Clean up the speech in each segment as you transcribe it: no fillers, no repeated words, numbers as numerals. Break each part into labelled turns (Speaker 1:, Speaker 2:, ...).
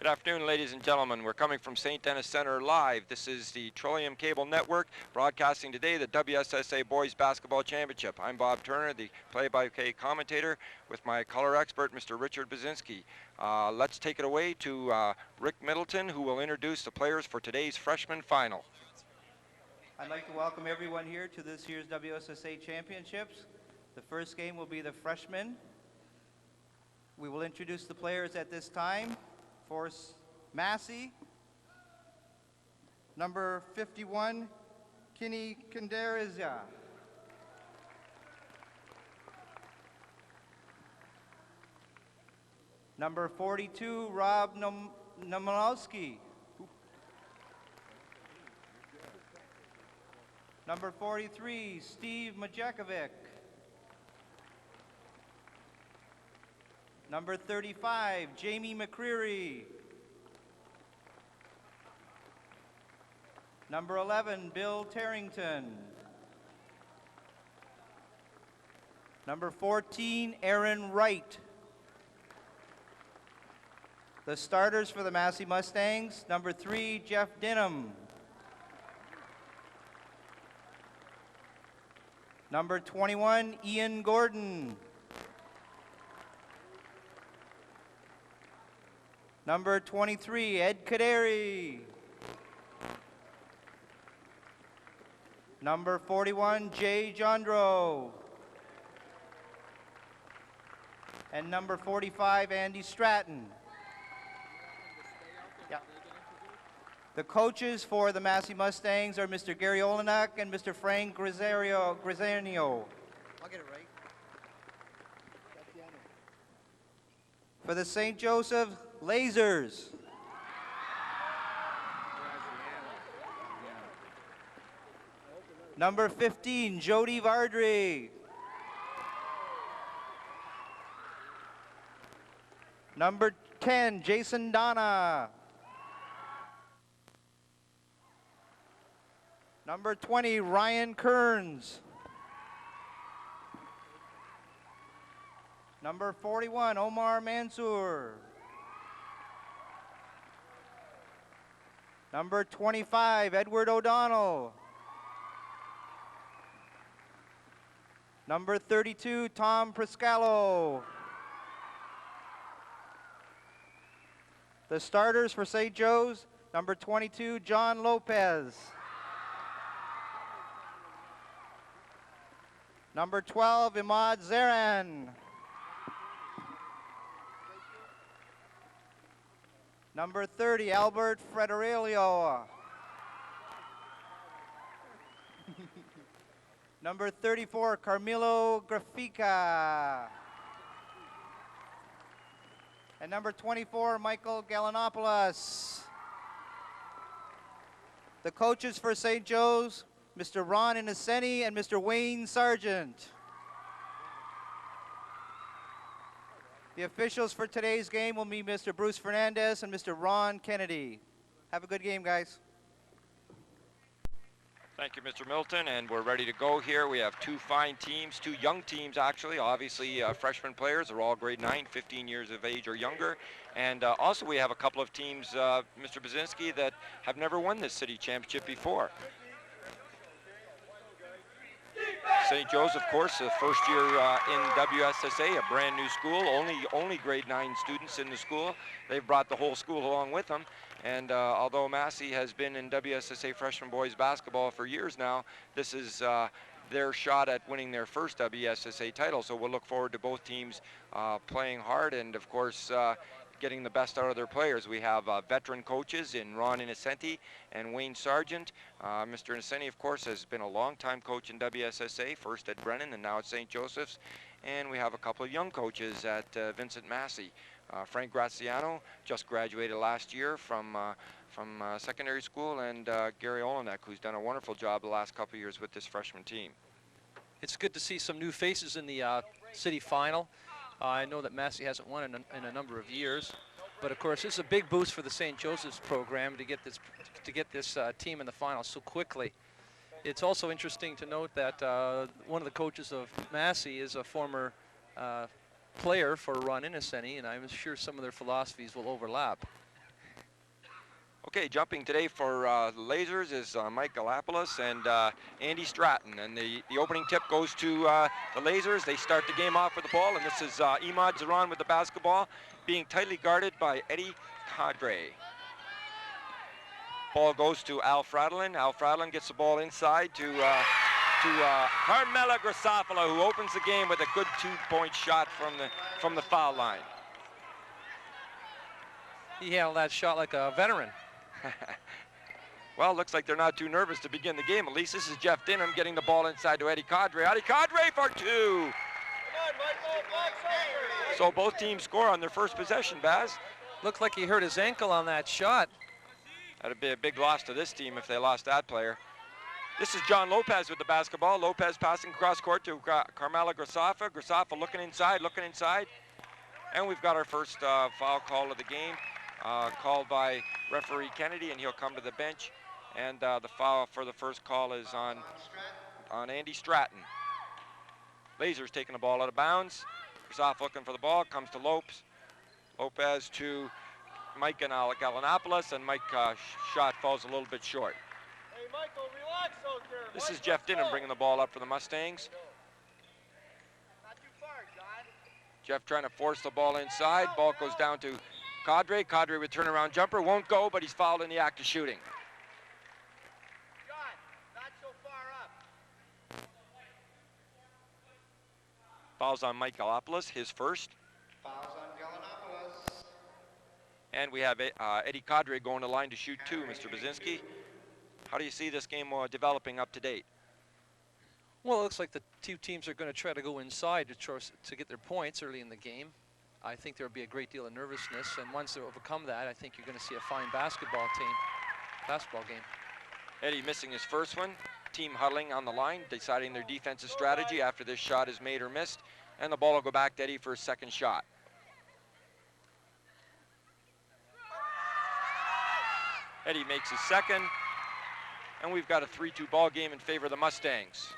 Speaker 1: Good afternoon, ladies and gentlemen. We're coming from St. Denis Center live. This is the Trillium Cable Network broadcasting today the WSSA Boys Basketball Championship. I'm Bob Turner, the play-by-play commentator, with my color expert, Mr. Richard Bazinski. Let's take it away to Rick Middleton, who will introduce the players for today's freshman final.
Speaker 2: I'd like to welcome everyone here to this year's WSSA Championships. The first game will be the freshmen. We will introduce the players at this time. For Massey, number 51, Kinney Kanderizia. Number 42, Rob Nomalowski. Number 43, Steve Majakovic. Number 35, Jamie McCreary. Number 11, Bill Tarrington. Number 14, Aaron Wright. The starters for the Massey Mustangs, number 3, Jeff Denham. Number 21, Ian Gordon. Number 23, Ed Kaderi. Number 41, Jay Jondro. And number 45, Andy Stratton. Yeah. The coaches for the Massey Mustangs are Mr. Gary Olenek and Mr. Frank Grisarnio.
Speaker 3: I'll get it right.
Speaker 2: For the St. Joseph Lasers. Number 15, Jody Vardry. Number 10, Jason Donna. Number 20, Ryan Kearns. Number 41, Omar Mansour. Number 25, Edward O'Donnell. Number 32, Tom Priscallo. The starters for St. Joe's, number 22, John Lopez. Number 12, Imad Zaran. Number 30, Albert Frederico. Number 34, Carmelo Grafica. And number 24, Michael Galanopoulos. The coaches for St. Joe's, Mr. Ron Innocenti and Mr. Wayne Sargent. The officials for today's game will be Mr. Bruce Fernandez and Mr. Ron Kennedy. Have a good game, guys.
Speaker 1: Thank you, Mr. Middleton, and we're ready to go here. We have two fine teams, two young teams actually. Obviously, freshman players are all grade 9, 15 years of age or younger. And also we have a couple of teams, Mr. Bazinski, that have never won this city championship before. St. Joe's, of course, the first year in WSSA, a brand new school, only grade 9 students in the school. They've brought the whole school along with them. And although Massey has been in WSSA freshman boys basketball for years now, this is their shot at winning their first WSSA title. So we'll look forward to both teams playing hard and, of course, getting the best out of their players. We have veteran coaches in Ron Innocenti and Wayne Sargent. Mr. Innocenti, of course, has been a long-time coach in WSSA, first at Brennan and now at St. Joseph's. And we have a couple of young coaches at Vincent Massey. Frank Graziano just graduated last year from secondary school, and Gary Olenek, who's done a wonderful job the last couple of years with this freshman team.
Speaker 4: It's good to see some new faces in the city final. I know that Massey hasn't won in a number of years, but of course it's a big boost for the St. Joseph's program to get this team in the final so quickly. It's also interesting to note that one of the coaches of Massey is a former player for Ron Innocenti, and I'm sure some of their philosophies will overlap.
Speaker 1: Okay, jumping today for Lasers is Mike Galapoulos and Andy Stratton. And the opening tip goes to the Lasers. They start the game off with the ball, and this is Imad Zaran with the basketball, being tightly guarded by Eddie Cadre. Ball goes to Al Fradlin. Al Fradlin gets the ball inside to Carmela Grasafala, who opens the game with a good 2-point shot from the foul line.
Speaker 4: He handled that shot like a veteran.
Speaker 1: Well, looks like they're not too nervous to begin the game. At least this is Jeff Dinham getting the ball inside to Eddie Cadre. Eddie Cadre for 2. So both teams score on their first possession, Baz.
Speaker 4: Looked like he hurt his ankle on that shot.
Speaker 1: That'd be a big loss to this team if they lost that player. This is John Lopez with the basketball. Lopez passing across court to Carmela Grasafa. Grasafa looking inside. And we've got our first foul call of the game, called by referee Kennedy, and he'll come to the bench. And the foul for the first call is on Andy Stratton. Lasers taking the ball out of bounds. Grasafa looking for the ball, comes to Lopes. Lopez to Mike and Gallinopoulos, and Mike shot falls a little bit short.
Speaker 5: Hey, Michael, relax out there.
Speaker 1: This is Jeff Dinham bringing the ball up for the Mustangs.
Speaker 5: Not too far, John.
Speaker 1: Jeff trying to force the ball inside. Ball goes down to Cadre. Cadre with turnaround jumper. Won't go, but he's fouled in the act of shooting.
Speaker 5: John, not so far up.
Speaker 1: Fouls on Mike Galopoulos, his first.
Speaker 2: Fouls on Gallinopoulos.
Speaker 1: And we have Eddie Cadre going to line to shoot 2, Mr. Bazinski. How do you see this game developing up to date?
Speaker 4: Well, it looks like the two teams are going to try to go inside to get their points early in the game. I think there will be a great deal of nervousness, and once they overcome that, I think you're going to see a fine basketball game.
Speaker 1: Eddie missing his first one. Team huddling on the line, deciding their defensive strategy after this shot is made or missed. And the ball will go back to Eddie for his second shot. Eddie makes his second. And we've got a 3-2 ball game in favor of the Mustangs.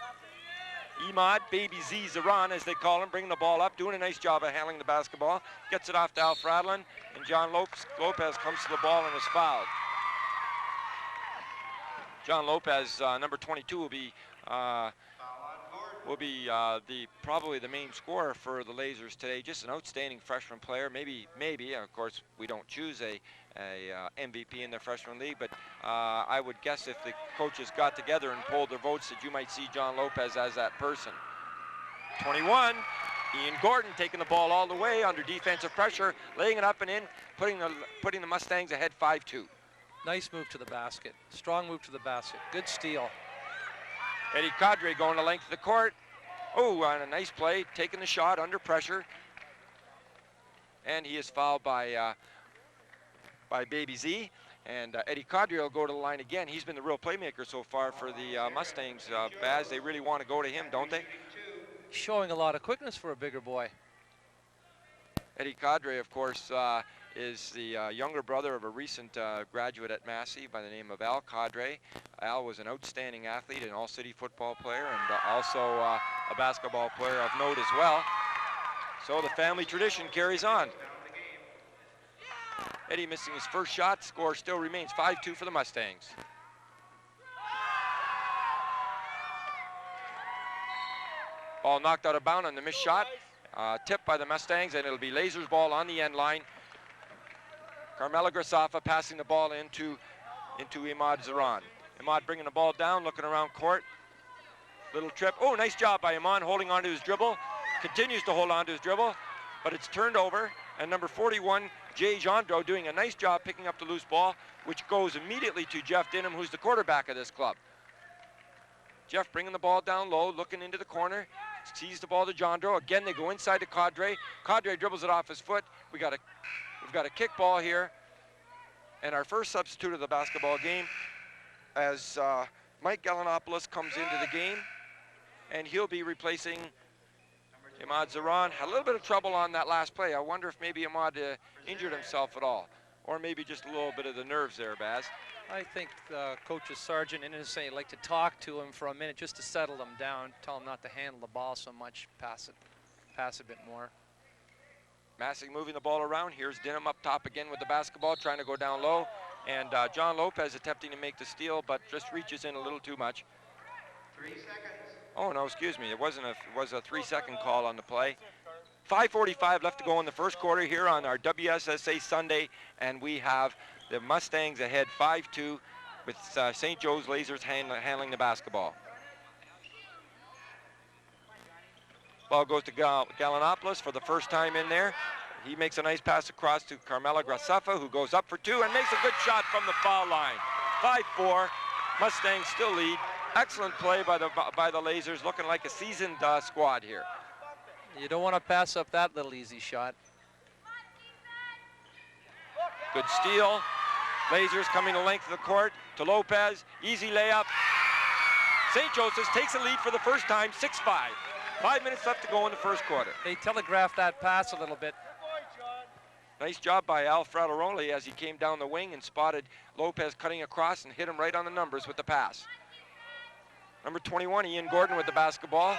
Speaker 1: Imad, Baby Z Zaran, as they call him, bringing the ball up, doing a nice job of handling the basketball. Gets it off to Al Fradlin, and John Lopez comes to the ball and is fouled. John Lopez, number 22, will be probably the main scorer for the Lasers today. Just an outstanding freshman player. Maybe, of course, we don't choose a MVP in the freshman league, but I would guess if the coaches got together and polled their votes that you might see John Lopez as that person. 21, Ian Gordon taking the ball all the way under defensive pressure, laying it up and in, putting the Mustangs ahead 5-2.
Speaker 4: Nice move to the basket. Strong move to the basket. Good steal.
Speaker 1: Eddie Cadre going the length of the court. Oh, and a nice play, taking the shot under pressure. And he is fouled by Baby Z. And Eddie Cadre will go to the line again. He's been the real playmaker so far for the Mustangs. Baz, they really want to go to him, don't they?
Speaker 4: Showing a lot of quickness for a bigger boy.
Speaker 1: Eddie Cadre, of course, is the younger brother of a recent graduate at Massey by the name of Al Cadre. Al was an outstanding athlete, an all-city football player, and also a basketball player of note as well. So the family tradition carries on. Eddie missing his first shot. Score still remains 5-2 for the Mustangs. Ball knocked out of bounds on the missed shot. Tipped by the Mustangs, and it'll be Lasers ball on the end line. Carmela Grasafa passing the ball into Imad Zaran. Imad bringing the ball down, looking around court. Little trip. Oh, nice job by Imad holding onto his dribble. Continues to hold on to his dribble, but it's turned over. And number 41, Jay Gendreau, doing a nice job picking up the loose ball, which goes immediately to Jeff Dinham, who's the quarterback of this club. Jeff bringing the ball down low, looking into the corner. Sees the ball to Gendreau. Again, they go inside to Cadre. Cadre dribbles it off his foot. We've got a kick ball here. And our first substitute of the basketball game as Mike Gallinopoulos comes into the game. And he'll be replacing Imad Zaran. Had a little bit of trouble on that last play. I wonder if maybe Imad injured himself at all. Or maybe just a little bit of the nerves there, Baz.
Speaker 4: I think Coach's Sargent and Innocent like to talk to him for a minute just to settle him down, tell him not to handle the ball so much, pass a bit more.
Speaker 1: Massey moving the ball around. Here's Dinham up top again with the basketball, trying to go down low. And John Lopez attempting to make the steal, but just reaches in a little too much.
Speaker 2: 3 seconds.
Speaker 1: Oh, no, excuse me. It was a 3-second call on the play. 5:45 left to go in the first quarter here on our WSSA Sunday, and we have the Mustangs ahead 5-2 with St. Joe's Lasers handling the basketball. Ball goes to Gallinopoulos for the first time in there. He makes a nice pass across to Carmela Graceffa, who goes up for two and makes a good shot from the foul line. 5-4, Mustangs still lead. Excellent play by the Lasers, looking like a seasoned squad here.
Speaker 4: You don't want to pass up that little easy shot.
Speaker 1: Good steal. Lasers coming the length of the court to Lopez. Easy layup. St. Joseph's takes a lead for the first time, 6-5. 5 minutes left to go in the first quarter.
Speaker 4: They telegraphed that pass a little bit.
Speaker 1: Nice job by Al Frateroli as he came down the wing and spotted Lopez cutting across and hit him right on the numbers with the pass. Number 21, Ian Gordon with the basketball.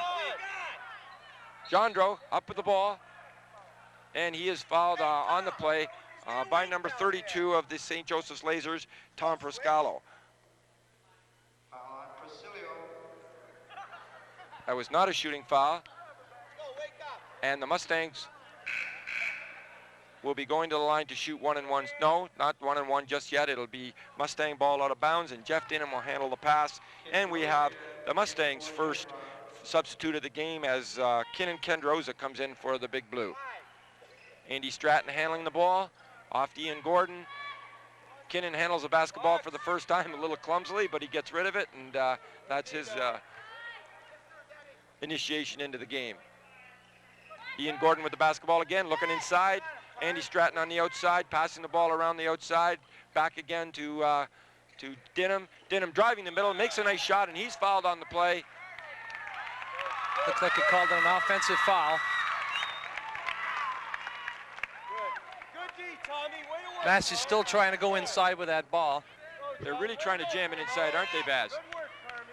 Speaker 1: Jandro up with the ball, and he is fouled on the play by number 32 of the St. Joseph's Lasers, Tom Frascalo. That was not a shooting foul, and the Mustangs will be going to the line to shoot 1-and-1. No, not 1-and-1 just yet. It'll be Mustang ball out of bounds, and Jeff Dinham will handle the pass. And we have the Mustangs' first substitute of the game as Kinnan Kendroza comes in for the Big Blue. Andy Stratton handling the ball, off to Ian Gordon. Kinnan handles the basketball for the first time a little clumsily, but he gets rid of it, and that's his initiation into the game. Ian Gordon with the basketball again, looking inside. Andy Stratton on the outside, passing the ball around the outside. Back again to Dinham. Dinham driving the middle, makes a nice shot, and he's fouled on the play.
Speaker 4: Looks like it called an offensive foul.
Speaker 5: Good D, Tommy. Way to work.
Speaker 4: Massey's still trying to go inside with that ball.
Speaker 1: They're really trying to jam it inside, aren't they, Baz?
Speaker 5: Good work, Carmi.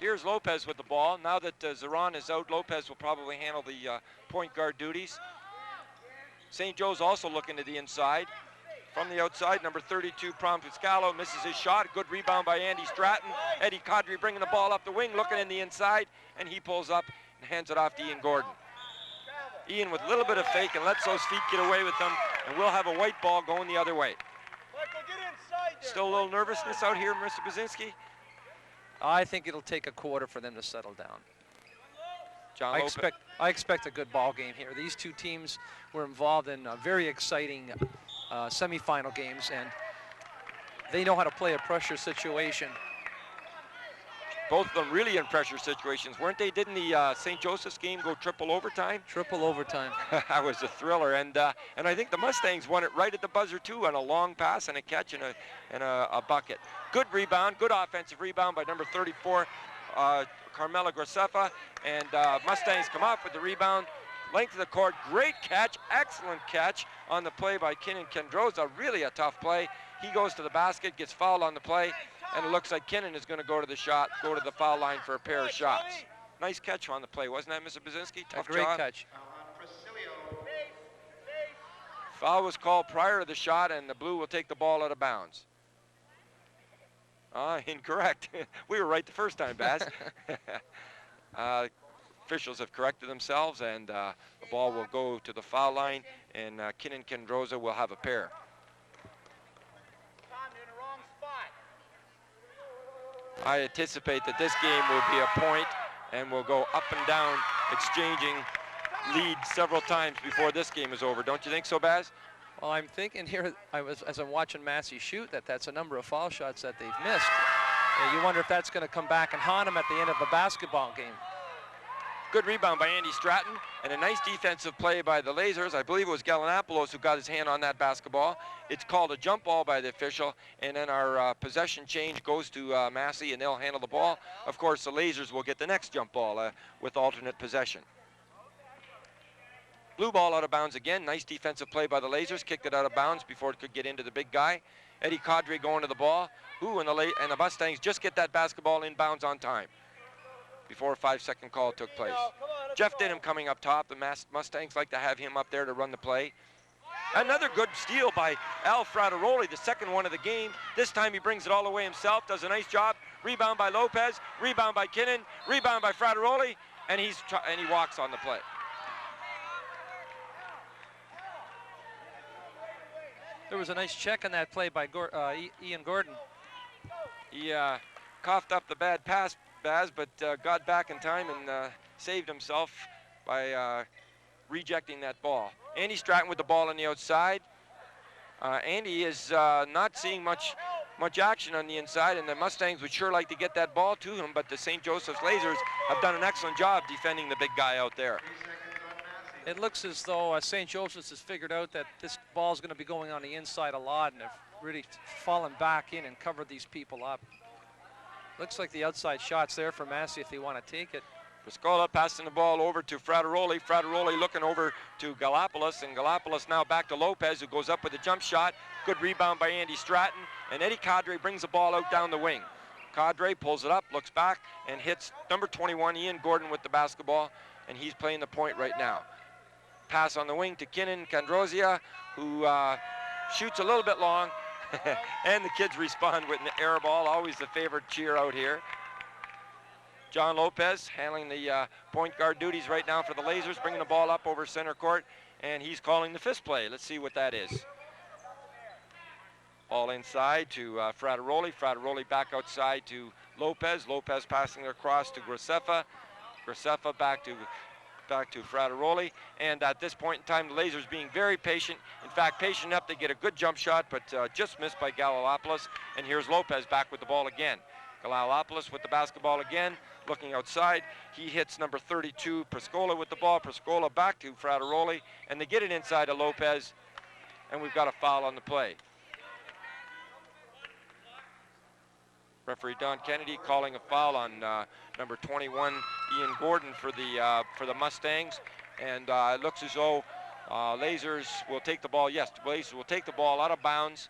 Speaker 1: Here's Lopez with the ball. Now that Zeron is out, Lopez will probably handle the point guard duties. St. Joe's also looking to the inside. From the outside, number 32, Prom Fiscalo, misses his shot. Good rebound by Andy Stratton. Eddie Kadri bringing the ball up the wing, looking in the inside, and he pulls up and hands it off to Ian Gordon. Ian with a little bit of fake and lets those feet get away with them, and we'll have a white ball going the other way.
Speaker 5: Michael, get inside there.
Speaker 1: Still a little nervousness out here, Mr. Baczynski?
Speaker 4: I think it'll take a quarter for them to settle down.
Speaker 1: John
Speaker 4: I
Speaker 1: Lopez.
Speaker 4: expect a good ball game here. These two teams were involved in very exciting semifinal games, and they know how to play a pressure situation.
Speaker 1: Both of them really in pressure situations, weren't they? Didn't the St. Joseph's game go triple overtime?
Speaker 4: Triple overtime.
Speaker 1: That was a thriller, and I think the Mustangs won it right at the buzzer too, on a long pass and a catch and a bucket. Good rebound, good offensive rebound by number 34, Carmela Graceffa, and Mustangs come up with the rebound. Length of the court, great catch, excellent catch on the play by Kinnan Kendroza, really a tough play. He goes to the basket, gets fouled on the play, and it looks like Kinnan is going to go to the foul line for a pair of shots. Nice catch on the play, wasn't that, Mr. Baczynski?
Speaker 4: A
Speaker 1: Tough
Speaker 4: great
Speaker 1: job.
Speaker 4: catch.
Speaker 1: Foul was called prior to the shot, and the Blue will take the ball out of bounds. Incorrect. We were right the first time, Baz. Officials have corrected themselves, and the ball will go to the foul line, and Kinnan Kendroza will have a pair.
Speaker 5: Tom, you're in the wrong spot.
Speaker 1: I anticipate that this game will be a point, and we'll go up and down, exchanging leads several times before this game is over. Don't you think so, Baz?
Speaker 4: Well, I'm thinking here, as I'm watching Massey shoot, that's a number of foul shots that they've missed. You wonder if that's going to come back and haunt them at the end of the basketball game.
Speaker 1: Good rebound by Andy Stratton, and a nice defensive play by the Lasers. I believe it was Gallinopoulos who got his hand on that basketball. It's called a jump ball by the official, and then our possession change goes to Massey, and they'll handle the ball. Of course, the Lasers will get the next jump ball with alternate possession. Blue ball out of bounds again. Nice defensive play by the Lasers. Kicked it out of bounds before it could get into the big guy. Eddie Kadri going to the ball. And the Mustangs just get that basketball in bounds on time before a 5-second call took place. Jeff Dinham coming up top. The Mustangs like to have him up there to run the play. Another good steal by Al Frateroli, the second one of the game. This time he brings it all the way himself, does a nice job. Rebound by Lopez, rebound by Kinnan, rebound by Frateroli, and he walks on the play.
Speaker 4: There was a nice check on that play by Ian Gordon.
Speaker 1: He coughed up the bad pass, Baz, but got back in time and saved himself by rejecting that ball. Andy Stratton with the ball on the outside. Andy is not seeing much action on the inside, and the Mustangs would sure like to get that ball to him, but the St. Joseph's Lasers have done an excellent job defending the big guy out there.
Speaker 4: It looks as though St. Joseph's has figured out that this ball is going to be going on the inside a lot, and have really fallen back in and covered these people up. Looks like the outside shot's there for Massey if they want to take it.
Speaker 1: Pascola passing the ball over to Frateroli. Frateroli looking over to Galopoulos, and Galopoulos now back to Lopez, who goes up with a jump shot. Good rebound by Andy Stratton, and Eddie Cadre brings the ball out down the wing. Cadre pulls it up, looks back, and hits number 21, Ian Gordon, with the basketball, and he's playing the point right now. Pass on the wing to Kinnan Condrozia, who shoots a little bit long, and the kids respond with an air ball, always the favorite cheer out here. John Lopez handling the point guard duties right now for the Lasers, bringing the ball up over center court, and he's calling the fist play. Let's see what that is. Ball inside to Frateroli. Frateroli back outside to Lopez. Lopez passing across to Graceffa. Graceffa back to Frateroli. And at this point in time, the Lasers being very patient. In fact, patient enough to get a good jump shot, but just missed by Galopoulos. And here's Lopez back with the ball again. Galopoulos with the basketball again, looking outside. He hits number 32, Pascola, with the ball. Pascola back to Frateroli, and they get it inside to Lopez, and we've got a foul on the play. Referee Don Kennedy calling a foul on number 21, Ian Gordon, for the Mustangs, and it looks as though Lasers will take the ball. Yes, the Lasers will take the ball out of bounds.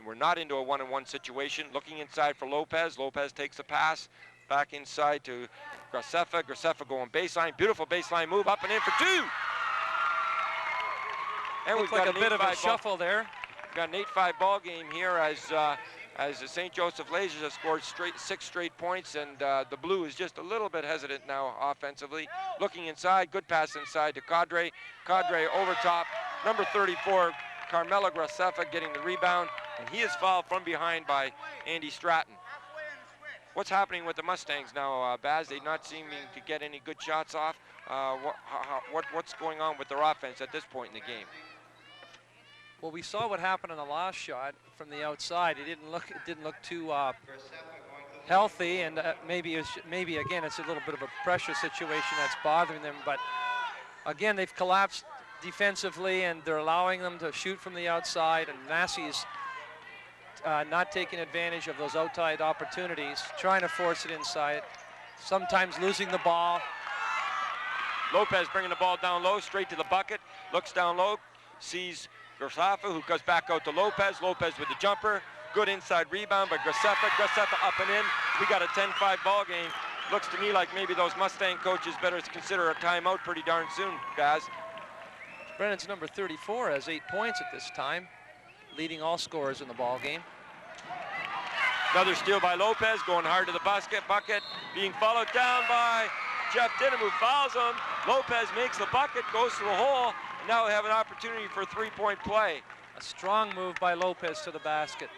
Speaker 1: We're not into a one-on-one situation. Looking inside for Lopez. Lopez takes a pass back inside to Graceffa. Graceffa going baseline. Beautiful baseline move up and in for two. And we've got
Speaker 4: a bit of a shuffle there.
Speaker 1: We've got an 8-5 ball game here as the St. Joseph Lasers have scored 6 straight points, and the Blue is just a little bit hesitant now offensively. Looking inside, good pass inside to Cadre. Cadre over top, number 34, Carmelo Graceffa, getting the rebound, and he is fouled from behind by Andy Stratton. What's happening with the Mustangs now, Baz? They're not seeming to get any good shots off. What's going on with their offense at this point in the game?
Speaker 4: Well, we saw what happened on the last shot from the outside. It didn't look too healthy, and maybe again it's a little bit of a pressure situation that's bothering them. But again, they've collapsed defensively, and they're allowing them to shoot from the outside, and Massey is not taking advantage of those outside opportunities, trying to force it inside, sometimes losing the ball.
Speaker 1: Lopez bringing the ball down low, straight to the bucket, looks down low, sees Graceffa, who goes back out to Lopez. Lopez with the jumper, good inside rebound by Graceffa. Graceffa up and in. We got a 10-5 ball game. Looks to me like maybe those Mustang coaches better consider a timeout pretty darn soon, guys.
Speaker 4: Brennan's number 34 has 8 points at this time, leading all scorers in the ball game.
Speaker 1: Another steal by Lopez, going hard to the bucket, being followed down by Jeff Dinham, who fouls him. Lopez makes the bucket, goes to the hole, and now we have an opportunity for a three-point play.
Speaker 4: A strong move by Lopez to the basket.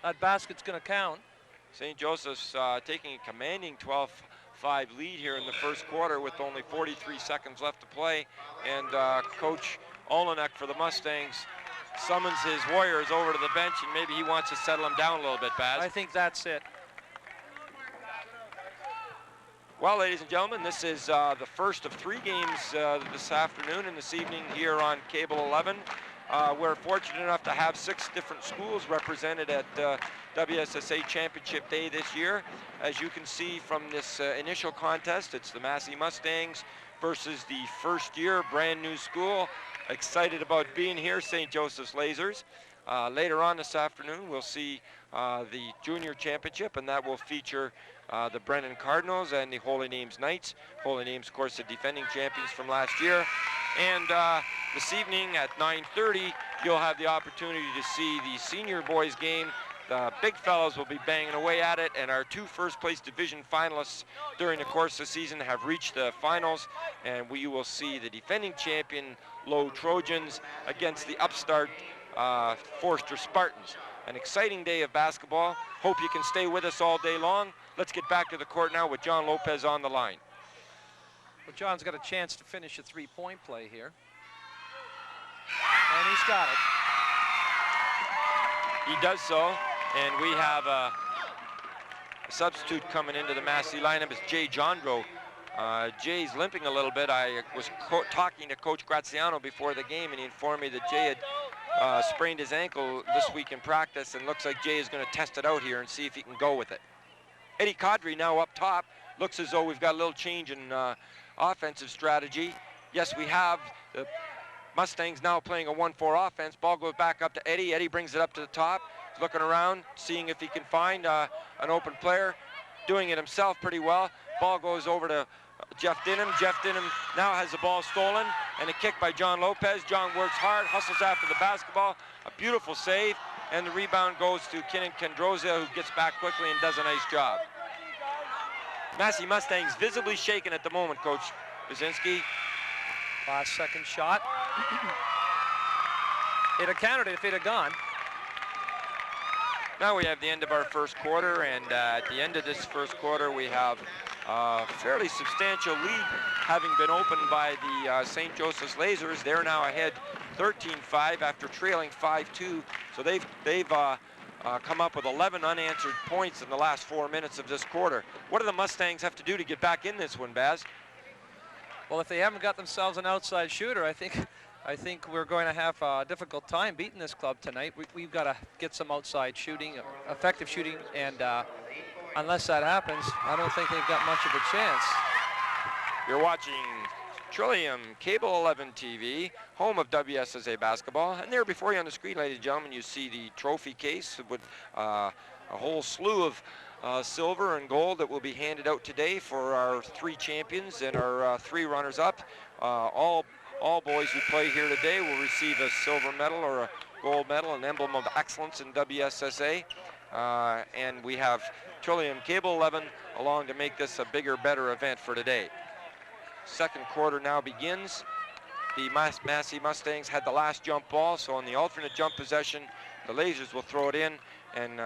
Speaker 4: That basket's going to count.
Speaker 1: St. Joseph's taking a commanding 12-5 lead here in the first quarter with only 43 seconds left to play, and Coach Olenek for the Mustangs summons his Warriors over to the bench, and maybe he wants to settle them down a little bit, Baz.
Speaker 4: I think that's it.
Speaker 1: Well, ladies and gentlemen, this is the first of 3 games this afternoon and this evening here on Cable 11. We're fortunate enough to have 6 different schools represented at WSSA Championship Day this year. As you can see from this initial contest, it's the Massey Mustangs versus the first-year brand new school. Excited about being here, St. Joseph's Lasers. Later on this afternoon, we'll see the junior championship, and that will feature the Brennan Cardinals and the Holy Names Knights. Holy Names, of course, the defending champions from last year. And this evening at 9:30, you'll have the opportunity to see the senior boys game. The big fellows will be banging away at it, and our 2 first-place division finalists during the course of the season have reached the finals, and we will see the defending champion Low Trojans against the upstart Forster Spartans. An exciting day of basketball. Hope you can stay with us all day long. Let's get back to the court now with John Lopez on the line.
Speaker 4: Well, John's got a chance to finish a 3-point play here. And he's got it.
Speaker 1: He does so, and we have a substitute coming into the Massey lineup. Is Jay Jondro. Jay's limping a little bit. I was talking to Coach Graziano before the game, and he informed me that Jay had sprained his ankle this week in practice, and looks like Jay is going to test it out here and see if he can go with it. Eddie Kadri now up top. Looks as though we've got a little change in offensive strategy. Yes, we have the Mustangs now playing a 1-4 offense. Ball goes back up to Eddie. Eddie brings it up to the top. He's looking around, seeing if he can find an open player. Doing it himself pretty well. Ball goes over to Jeff Dinham. Jeff Dinham now has the ball stolen, and a kick by John Lopez. John works hard, hustles after the basketball. A beautiful save, and the rebound goes to Kinnan Kendrozia, who gets back quickly and does a nice job. Massey Mustangs visibly shaken at the moment, Coach Basinski.
Speaker 4: Last second shot. It'd have counted if it had gone.
Speaker 1: Now we have the end of our first quarter, and at the end of this first quarter, we have a fairly substantial lead having been opened by the St. Joseph's Lasers. They're now ahead 13-5 after trailing 5-2. So they've come up with 11 unanswered points in the last 4 minutes of this quarter. What do the Mustangs have to do to get back in this one, Baz?
Speaker 4: Well, if they haven't got themselves an outside shooter, I think we're going to have a difficult time beating this club tonight. We've got to get some outside shooting, effective shooting, and unless that happens, I don't think they've got much of a chance.
Speaker 1: You're watching Trillium Cable 11 TV, home of WSSA Basketball. And there before you on the screen, ladies and gentlemen, you see the trophy case with a whole slew of silver and gold that will be handed out today for our 3 champions and our 3 runners-up. All boys who play here today will receive a silver medal or a gold medal, an emblem of excellence in WSSA. And we have Trillium Cable 11 along to make this a bigger, better event for today. Second quarter now begins. The Massey Mustangs had the last jump ball, so on the alternate jump possession, the Lasers will throw it in, and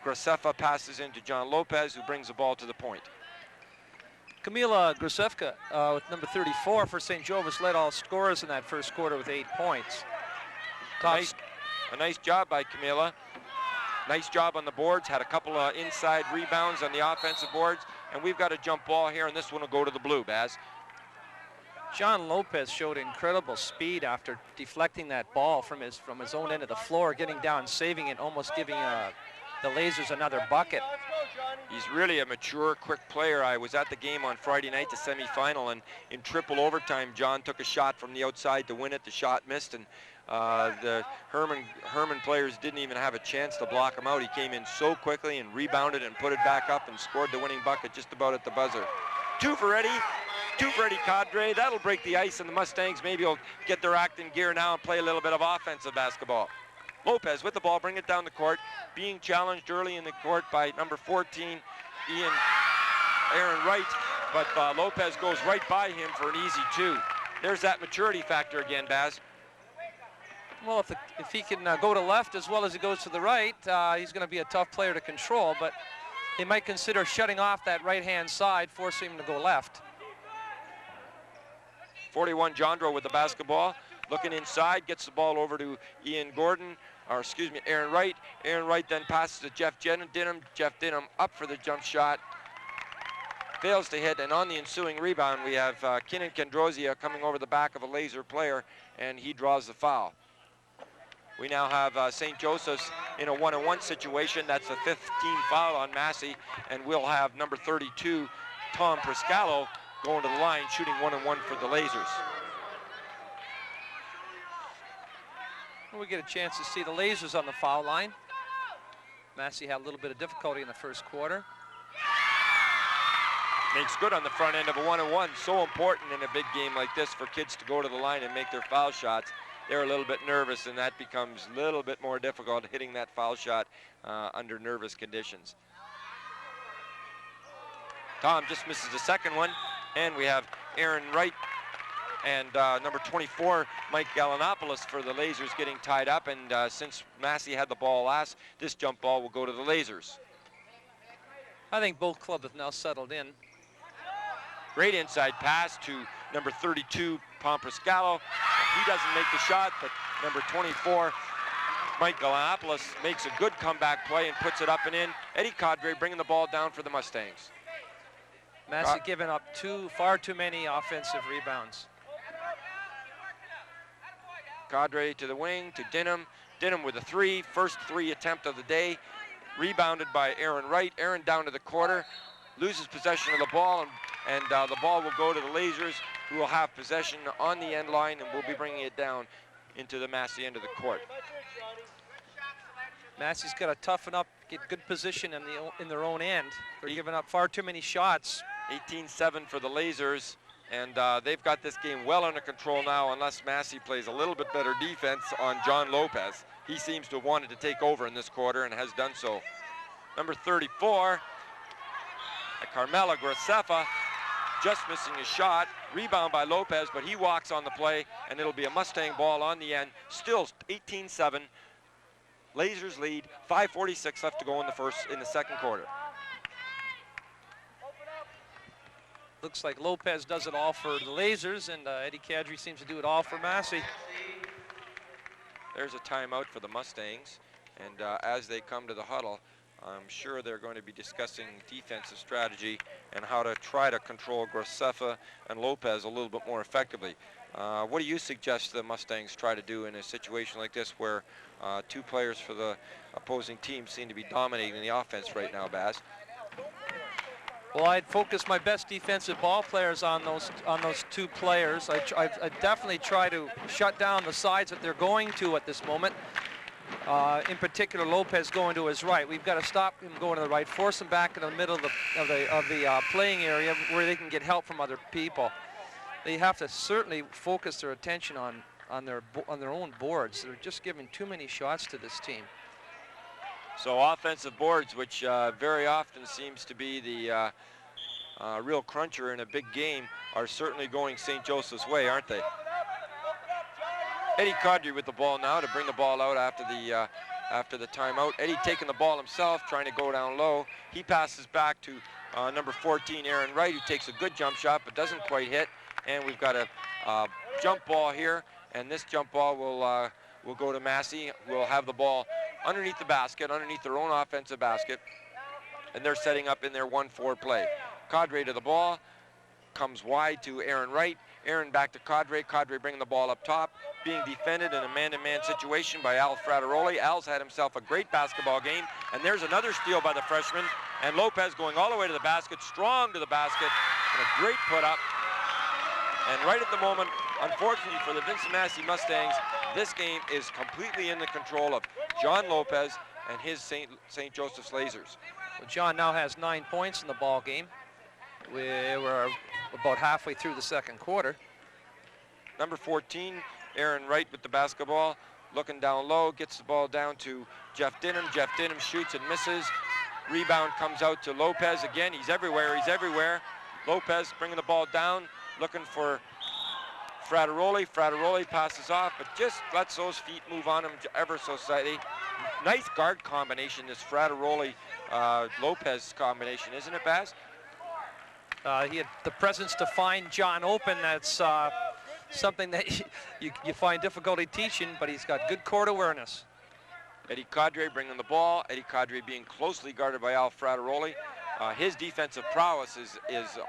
Speaker 1: Graceffa passes into John Lopez, who brings the ball to the point.
Speaker 4: Kamila Graceffa with number 34 for St. Jovis led all scorers in that first quarter with 8 points.
Speaker 1: A nice job by Kamila. Nice job on the boards, had a couple of inside rebounds on the offensive boards, and we've got a jump ball here, and this one will go to the blue, Baz.
Speaker 4: John Lopez showed incredible speed after deflecting that ball from his own end of the floor, getting down, saving it, almost giving the Lasers another bucket.
Speaker 1: He's really a mature, quick player. I was at the game on Friday night, the semifinal, and in triple overtime, John took a shot from the outside to win it. The shot missed, and the Herman players didn't even have a chance to block him out. He came in so quickly and rebounded and put it back up and scored the winning bucket just about at the buzzer. 2 for Eddie. 2 for Eddie Cadre. That'll break the ice, and the Mustangs maybe will get their act in gear now and play a little bit of offensive basketball. Lopez with the ball, bring it down the court, being challenged early in the court by number 14, Aaron Wright, but Lopez goes right by him for an easy 2. There's that maturity factor again, Baz.
Speaker 4: Well, if he can go to left as well as he goes to the right, he's going to be a tough player to control, but they might consider shutting off that right-hand side, forcing him to go left.
Speaker 1: 41 Jondro with the basketball, looking inside, gets the ball over to Aaron Wright. Aaron Wright then passes to Jeff Dinham. Jeff Dinham up for the jump shot, fails to hit, and on the ensuing rebound, we have Kinnan Kendrozia coming over the back of a Laser player, and he draws the foul. We now have St. Joseph's in a 1-on-1 situation. That's the 5th team foul on Massey, and we'll have number 32, Tom Priscallo, going to the line, shooting 1-on-1 for the Lasers.
Speaker 4: And we get a chance to see the Lasers on the foul line. Massey had a little bit of difficulty in the first quarter.
Speaker 1: Makes good on the front end of a 1-on-1. So important in a big game like this for kids to go to the line and make their foul shots. They're a little bit nervous, and that becomes a little bit more difficult hitting that foul shot under nervous conditions. Tom just misses the second one, and we have Aaron Wright and number 24, Mike Gallinopoulos for the Lasers getting tied up, and since Massey had the ball last, this jump ball will go to the Lasers.
Speaker 4: I think both clubs have now settled in.
Speaker 1: Great inside pass to number 32, Pompous Gallo. He doesn't make the shot, but number 24, Mike Gallinopoulos, makes a good comeback play and puts it up and in. Eddie Cadre bringing the ball down for the Mustangs.
Speaker 4: Massey giving up far too many offensive rebounds.
Speaker 1: Cadre to the wing, to Dinham. Dinham with a three, first three attempt of the day. Rebounded by Aaron Wright. Aaron down to the quarter, loses possession of the ball, and the ball will go to the Lasers, who will have possession on the end line, and will be bringing it down into the Massey end of the court.
Speaker 4: Massey's got to toughen up, get good position in their own end. They're giving up far too many shots.
Speaker 1: 18-7 for the Lasers, and they've got this game well under control now, unless Massey plays a little bit better defense on John Lopez. He seems to have wanted to take over in this quarter and has done so. Number 34, Carmelo Graceffa, just missing his shot. Rebound by Lopez, but he walks on the play, and it'll be a Mustang ball on the end. Still 18-7. Lasers lead, 5:46 left to go in the second quarter.
Speaker 4: Looks like Lopez does it all for the Lasers, and Eddie Cadre seems to do it all for Massey.
Speaker 1: There's a timeout for the Mustangs, and as they come to the huddle, I'm sure they're going to be discussing defensive strategy and how to try to control Graceffa and Lopez a little bit more effectively. What do you suggest the Mustangs try to do in a situation like this, where two players for the opposing team seem to be dominating the offense right now, Baz?
Speaker 4: Well, I'd focus my best defensive ball players on those two players. I definitely try to shut down the sides that they're going to at this moment. In particular, Lopez going to his right. We've got to stop him going to the right, force him back in the middle of the playing area where they can get help from other people. They have to certainly focus their attention on their own boards. They're just giving too many shots to this team.
Speaker 1: So offensive boards, which very often seems to be the real cruncher in a big game, are certainly going St. Joseph's way, aren't they? Eddie Cadre with the ball now to bring the ball out after the timeout. Eddie taking the ball himself, trying to go down low. He passes back to number 14, Aaron Wright, who takes a good jump shot but doesn't quite hit. And we've got a jump ball here, and this jump ball will go to Massey. We'll have the ball underneath the basket, underneath their own offensive basket, and they're setting up in their 1-4 play. Cadre to the ball, comes wide to Aaron Wright. Aaron back to Cadre. Cadre bringing the ball up top, being defended in a man-to-man situation by Al Frateroli. Al's had himself a great basketball game, and there's another steal by the freshman, and Lopez going all the way to the basket, strong to the basket, and a great put-up. And right at the moment, unfortunately for the Vincent Massey Mustangs, this game is completely in the control of John Lopez and his St. Joseph's Lasers.
Speaker 4: Well, John now has 9 points in the ball game. We're about halfway through the second quarter.
Speaker 1: Number 14, Aaron Wright with the basketball, looking down low, gets the ball down to Jeff Dinham. Jeff Dinham shoots and misses. Rebound comes out to Lopez again. He's everywhere, he's everywhere. Lopez bringing the ball down, looking for Frateroli. Frateroli passes off, but just lets those feet move on him ever so slightly. Nice guard combination, this Frateroli-Lopez combination, isn't it, Baz?
Speaker 4: He had the presence to find John open. That's something that you find difficulty teaching, but he's got good court awareness.
Speaker 1: Eddie Cadre bringing the ball. Eddie Cadre being closely guarded by Al Frateroli. His defensive prowess is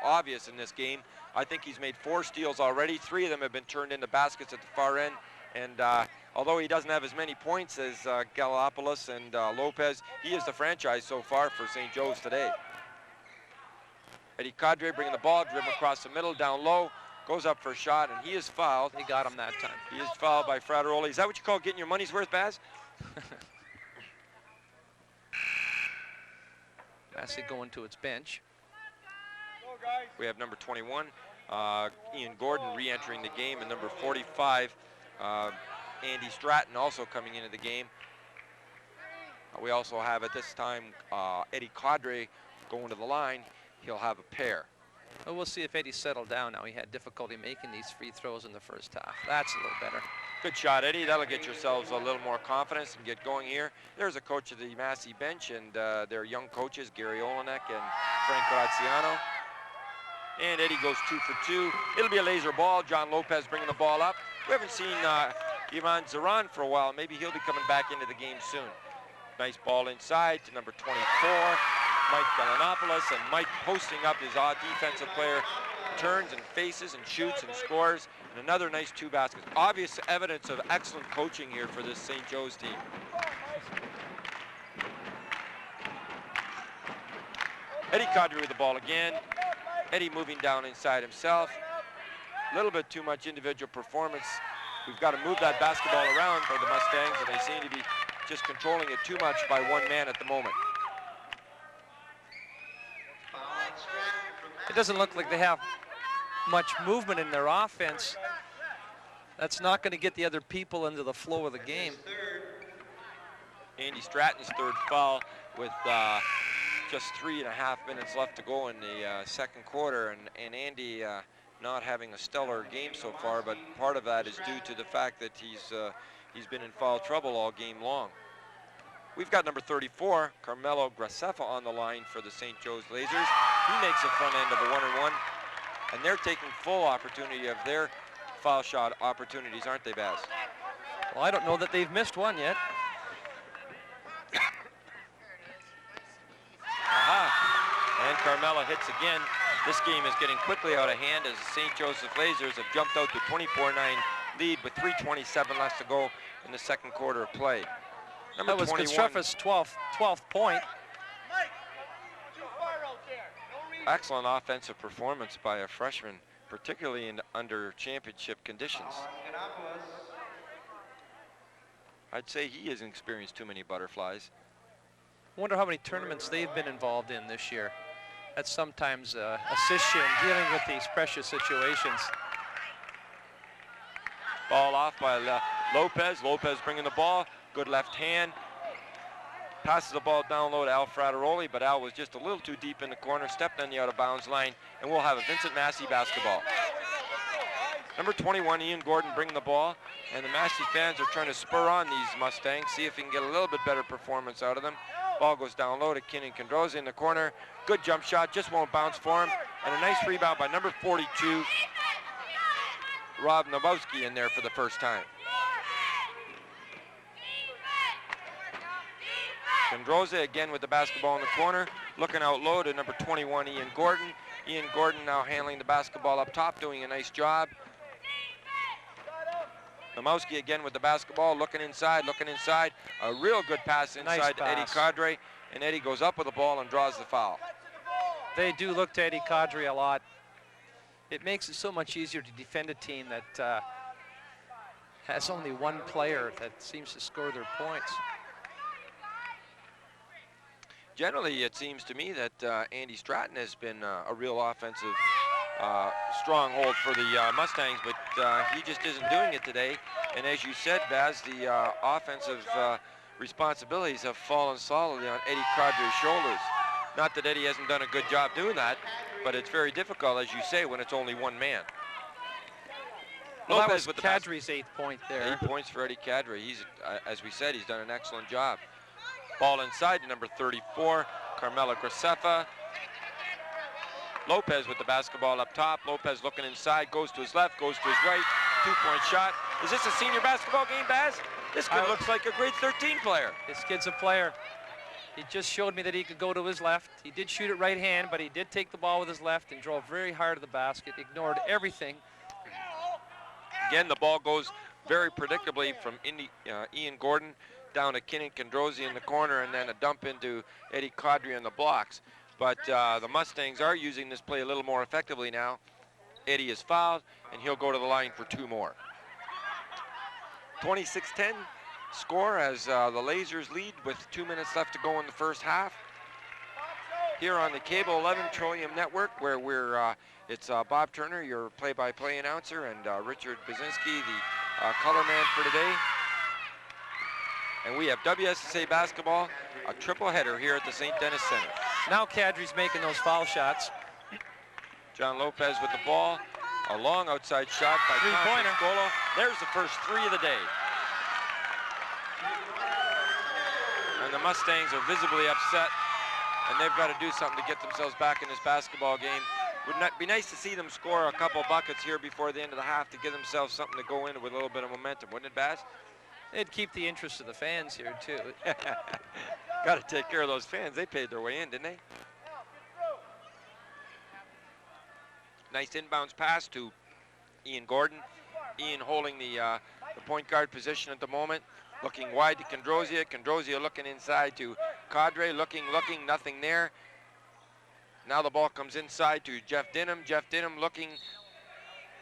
Speaker 1: obvious in this game. I think he's made 4 steals already. 3 of them have been turned into baskets at the far end. And although he doesn't have as many points as Galopoulos and Lopez, he is the franchise so far for St. Joe's today. Eddie Cadre bringing the ball, driven across the middle, down low. goes up for a shot, and he is fouled.
Speaker 4: He got him that time.
Speaker 1: He is fouled by Frateroli. Is that what you call getting your money's worth, Baz?
Speaker 4: Massey going to its bench.
Speaker 1: We have number 21, Ian Gordon re-entering the game, and number 45, Andy Stratton also coming into the game. We also have at this time Eddie Cadre going to the line. He'll have a pair.
Speaker 4: Well, we'll see if Eddie's settled down now. He had difficulty making these free throws in the first half. That's a little better.
Speaker 1: Good shot, Eddie. That'll get yourselves a little more confidence and get going here. There's a coach of the Massey bench, and their young coaches, Gary Olenek and Frank Graziano. And Eddie goes 2 for 2. It'll be a laser ball. John Lopez bringing the ball up. We haven't seen Ivan Zaran for a while. Maybe he'll be coming back into the game soon. Nice ball inside to number 24, Mike Galanopoulos, and Mike posting up his odd defensive player, turns and faces and shoots and scores, and another nice 2 baskets. Obvious evidence of excellent coaching here for this St. Joe's team. Eddie Cadre with the ball again. Eddie moving down inside himself. A little bit too much individual performance. We've got to move that basketball around for the Mustangs, and they seem to be just controlling it too much by one man at the moment.
Speaker 4: It doesn't look like they have much movement in their offense. That's not going to get the other people into the flow of the game.
Speaker 1: Andy Stratton's 3rd foul with just 3.5 minutes left to go in the second quarter, and Andy not having a stellar game so far, but part of that is due to the fact that he's been in foul trouble all game long. We've got number 34, Carmelo Graceffa, on the line for the St. Joe's Lasers. He makes the front end of a 1-and-1, and they're taking full opportunity of their foul shot opportunities, aren't they, Baz?
Speaker 4: Well, I don't know that they've missed one yet.
Speaker 1: Aha, and Carmelo hits again. This game is getting quickly out of hand as the St. Joseph Lasers have jumped out to 24-9 lead with 3:27 left to go in the second quarter of play. Number
Speaker 4: that was
Speaker 1: 21.
Speaker 4: Graceffa's 12th point.
Speaker 1: Excellent offensive performance by a freshman, particularly under championship conditions. I'd say he hasn't experienced too many butterflies.
Speaker 4: Wonder how many tournaments they've been involved in this year. That sometimes assists you in dealing with these precious situations.
Speaker 1: Ball off by Lopez. Lopez bringing the ball. Good left hand. Passes the ball down low to Al Frateroli, but Al was just a little too deep in the corner, stepped on the out-of-bounds line, and we'll have a Vincent Massey basketball. Number 21, Ian Gordon, bringing the ball, and the Massey fans are trying to spur on these Mustangs, see if we can get a little bit better performance out of them. Ball goes down low to Kinnan Condroza in the corner. Good jump shot, just won't bounce for him, and a nice rebound by number 42, Rob Nabowski, in there for the first time. Condroza again with the basketball in the corner, looking out low to number 21, Ian Gordon. Ian Gordon now handling the basketball up top, doing a nice job. Namowski again with the basketball, looking inside. A real good pass inside
Speaker 4: Nice
Speaker 1: to Eddie
Speaker 4: pass.
Speaker 1: Cadre, and Eddie goes up with the ball and draws the foul.
Speaker 4: They do look to Eddie Cadre a lot. It makes it so much easier to defend a team that has only one player that seems to score their points.
Speaker 1: Generally, it seems to me that Andy Stratton has been a real offensive stronghold for the Mustangs, but he just isn't doing it today. And as you said, Baz, the offensive responsibilities have fallen solidly on Eddie Cadre's shoulders. Not that Eddie hasn't done a good job doing that, but it's very difficult, as you say, when it's only one man.
Speaker 4: Well, that
Speaker 1: Lopez
Speaker 4: was
Speaker 1: with the
Speaker 4: Cadre's 8th point there.
Speaker 1: 8 points for Eddie Cadre. He's, as we said, he's done an excellent job. Ball inside to number 34, Carmelo Graceffa. Lopez with the basketball up top. Lopez looking inside, goes to his left, goes to his right. 2-point shot. Is this a senior basketball game, Baz? This kid looks like a grade 13 player.
Speaker 4: This kid's a player. He just showed me that he could go to his left. He did shoot it right hand, but he did take the ball with his left and drove very hard to the basket, ignored everything.
Speaker 1: Again, the ball goes very predictably from Ian Gordon down to Kinnan Condroza in the corner, and then a dump into Eddie Cadre on the blocks. But the Mustangs are using this play a little more effectively now. Eddie is fouled, and he'll go to the line for 2 more. 26-10 score as the Lasers lead with 2 minutes left to go in the first half. Here on the Cable 11 Trillium Network, where it's Bob Turner, your play-by-play announcer, and Richard Basinski, the color man for today. And we have WSSA Basketball, a triple header here at the St. Denis Center.
Speaker 4: Now Kadri's making those foul shots.
Speaker 1: John Lopez with the ball. A long outside shot by
Speaker 4: Three-pointer.
Speaker 1: Golo. There's the first 3 of the day. And the Mustangs are visibly upset, and they've got to do something to get themselves back in this basketball game. Would not be nice to see them score a couple buckets here before the end of the half to give themselves something to go in with a little bit of momentum, wouldn't it, Baz?
Speaker 4: It'd keep the interest of the fans here, too.
Speaker 1: Got to take care of those fans. They paid their way in, didn't they? Nice inbounds pass to Ian Gordon. Ian holding the point guard position at the moment. Looking wide to Condrozia. Condrozia looking inside to Cadre. Looking, nothing there. Now the ball comes inside to Jeff Dinham. Jeff Dinham looking,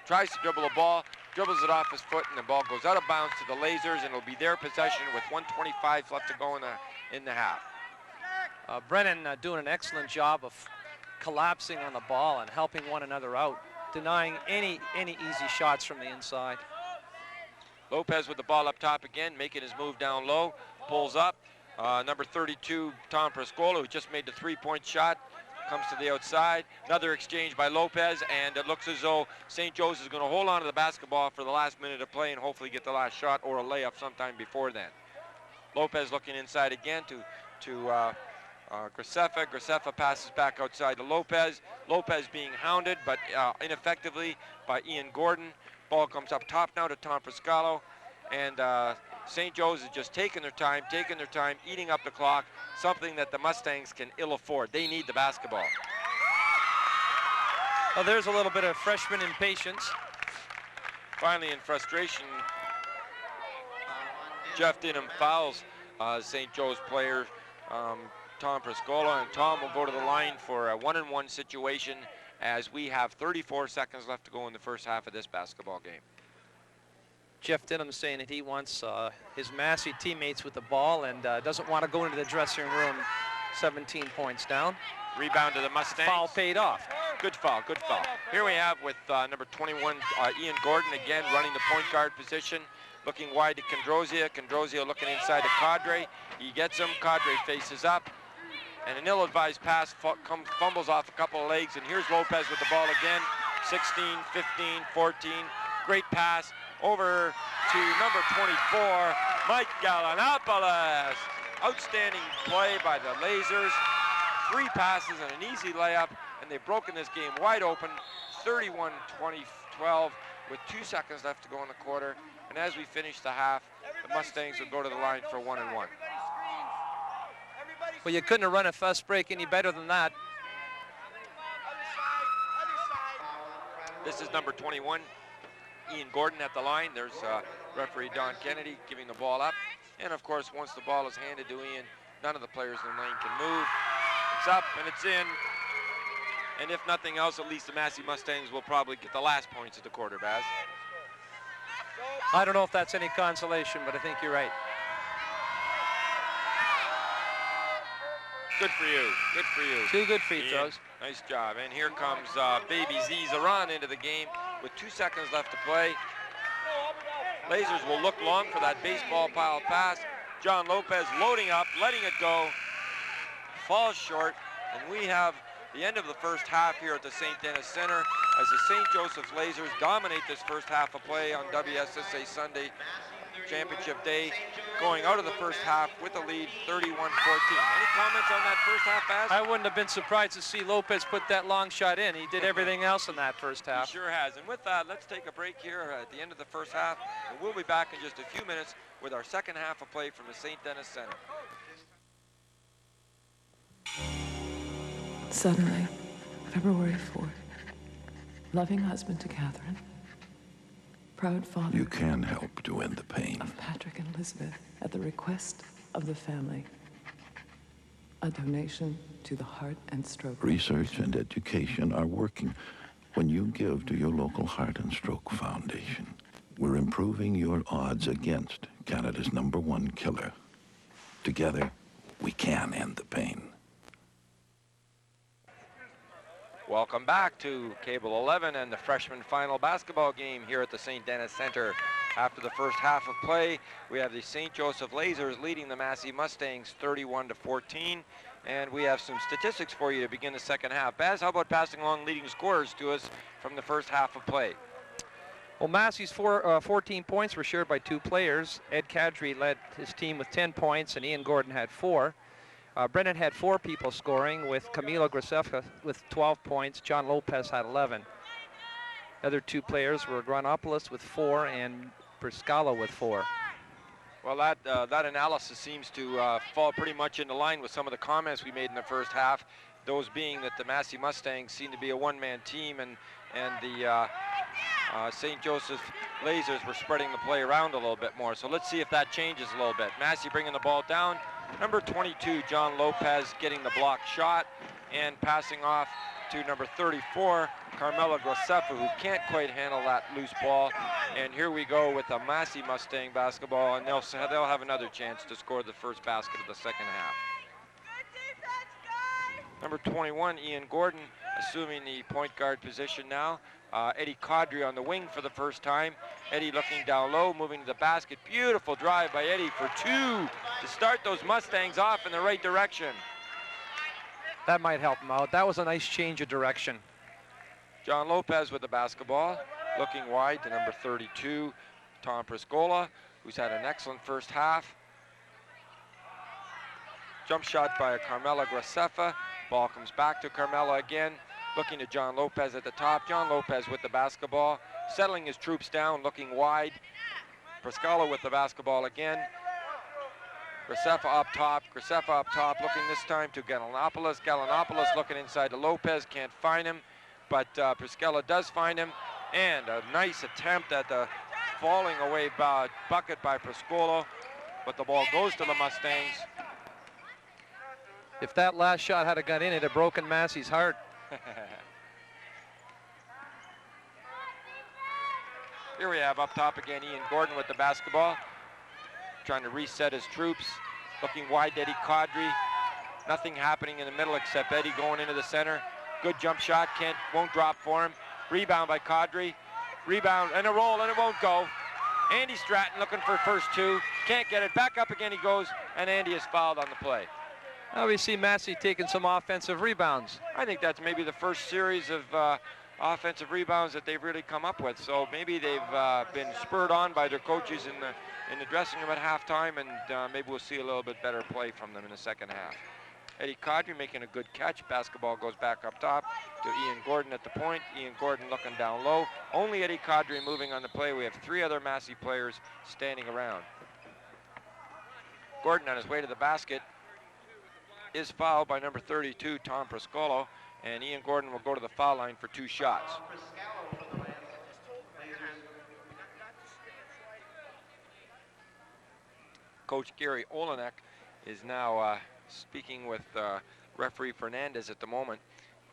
Speaker 1: tries to dribble the ball, dribbles it off his foot, and the ball goes out of bounds to the Lasers, and it'll be their possession with 1:25 left to go in the half.
Speaker 4: Brennan doing an excellent job of collapsing on the ball and helping one another out, denying any easy shots from the inside.
Speaker 1: Lopez with the ball up top again, making his move down low, pulls up. Number 32, Tom Prescola, who just made the 3-point shot, comes to the outside. Another exchange by Lopez, and it looks as though St. Joe's is going to hold on to the basketball for the last minute of play and hopefully get the last shot or a layup sometime before then. Lopez looking inside again to Graceffa. Graceffa passes back outside to Lopez. Lopez being hounded, but ineffectively by Ian Gordon. Ball comes up top now to Tom Prescalo, and St. Joe's is just taking their time, eating up the clock, something that the Mustangs can ill afford. They need the basketball.
Speaker 4: Well, there's a little bit of freshman impatience.
Speaker 1: Finally, in frustration, Jeff Dinham fouls St. Joe's player, Tom Prescola, and Tom will go to the line for a 1-on-1 situation as we have 34 seconds left to go in the first half of this basketball game.
Speaker 4: Jeff Dinham saying that he wants his Massey teammates with the ball and doesn't want to go into the dressing room 17 points down.
Speaker 1: Rebound to the Mustangs.
Speaker 4: Foul paid off.
Speaker 1: Good foul, good foul. Here we have with number 21, Ian Gordon, again running the point guard position, looking wide to Condrozia. Condrozia looking inside to Cadre. He gets him. Cadre faces up. And an ill-advised pass fumbles off a couple of legs. And here's Lopez with the ball again. 16, 15, 14. Great pass over to number 24, Mike Gallinopoulos. Outstanding play by the Lasers. 3 passes and an easy layup, and they've broken this game wide open, 31-12, with 2 seconds left to go in the quarter. And as we finish the half, the Mustangs will go to the line for 1-and-1.
Speaker 4: Well, you couldn't have run a fast break any better than that.
Speaker 1: This is number 21, Ian Gordon at the line. There's referee Don Kennedy giving the ball up. And of course, once the ball is handed to Ian, none of the players in the lane can move. It's up and it's in. And if nothing else, at least the Massey Mustangs will probably get the last points of the quarter, Baz.
Speaker 4: I don't know if that's any consolation, but I think you're right.
Speaker 1: Good for you. Good for you.
Speaker 4: 2 good free
Speaker 1: Ian,
Speaker 4: throws.
Speaker 1: nice job. And here comes Baby Z Zaran into the game with 2 seconds left to play. Lasers will look long for that baseball pile pass. John Lopez loading up, letting it go. Falls short, and we have the end of the first half here at the St. Denis Center as the St. Joseph's Lasers dominate this first half of play on WSSA Sunday Championship Day, going out of the first half with a lead 31-14. Any comments on that first half, Baz?
Speaker 4: I wouldn't have been surprised to see Lopez put that long shot in. He did everything else in that first half.
Speaker 1: He sure has. And with that, let's take a break here at the end of the first half, and we'll be back in just a few minutes with our second half of play from the St. Denis Center.
Speaker 6: Suddenly, February 4th, loving husband to Catherine, proud father
Speaker 7: You can help to end the pain.
Speaker 6: of Patrick and Elizabeth at the request of the family. A donation to the Heart and Stroke.
Speaker 7: Research and education are working When you give to your local Heart and Stroke Foundation, we're improving your odds against Canada's #1 killer. Together, we can end the pain.
Speaker 1: Welcome back to Cable 11 and the freshman final basketball game here at the St. Denis Center. After the first half of play, we have the St. Joseph Lasers leading the Massey Mustangs 31-14. And we have some statistics for you to begin the second half. Baz, how about passing along leading scorers to us from the first half of play?
Speaker 4: Well, Massey's 14 points were shared by 2 players. Ed Kadri led his team with 10 points, and Ian Gordon had 4. Brennan had 4 people scoring, with Camilo Graceffa with 12 points. John Lopez had 11. The other 2 players were Granopoulos with 4 and Priscala with 4.
Speaker 1: Well, that analysis seems to fall pretty much into line with some of the comments we made in the first half. Those being that the Massey Mustangs seem to be a one-man team, and the St. Joseph Lasers were spreading the play around a little bit more. So let's see if that changes a little bit. Massey bringing the ball down. Number 22, John Lopez, getting the block shot and passing off to number 34, Carmela Graceffa, who can't quite handle that loose ball. And here we go with a Massey Mustang basketball, and they'll have another chance to score the first basket of the second half. Number 21, Ian Gordon, assuming the point guard position now. Eddie Kadri on the wing for the first time. Eddie looking down low, moving to the basket. Beautiful drive by Eddie for 2 to start those Mustangs off in the right direction.
Speaker 4: That might help him out. That was a nice change of direction.
Speaker 1: John Lopez with the basketball, looking wide to number 32, Tom Priscola, who's had an excellent first half. Jump shot by Carmela Graceffa. Ball comes back to Carmela again. Looking to John Lopez at the top. John Lopez with the basketball, settling his troops down, looking wide. Priscala with the basketball again. Graceffa up top, looking this time to Gallinopoulos. Gallinopoulos looking inside to Lopez, can't find him, but Priscala does find him. And a nice attempt at the falling away bucket by Priscolo, but the ball goes to the Mustangs.
Speaker 4: If that last shot had got in, it'd have broken Massey's heart.
Speaker 1: Here we have up top again Ian Gordon with the basketball, trying to reset his troops, looking wide to Eddie Kadri. Nothing happening in the middle except Eddie going into the center. Good jump shot, won't drop for him. Rebound by Kadri. Rebound and a roll, and it won't go. Andy Stratton looking for first 2, can't get it. Back up again he goes, and Andy is fouled on the play.
Speaker 4: Now we see Massey taking some offensive rebounds.
Speaker 1: I think that's maybe the first series of offensive rebounds that they've really come up with. So maybe they've been spurred on by their coaches in the dressing room at halftime, and maybe we'll see a little bit better play from them in the second half. Eddie Kadri making a good catch. Basketball goes back up top to Ian Gordon at the point. Ian Gordon looking down low. Only Eddie Kadri moving on the play. We have 3 other Massey players standing around. Gordon on his way to the basket is fouled by number 32, Tom Priscolo, and Ian Gordon will go to the foul line for 2 shots. Coach Gary Olenek is now speaking with referee Fernandez at the moment,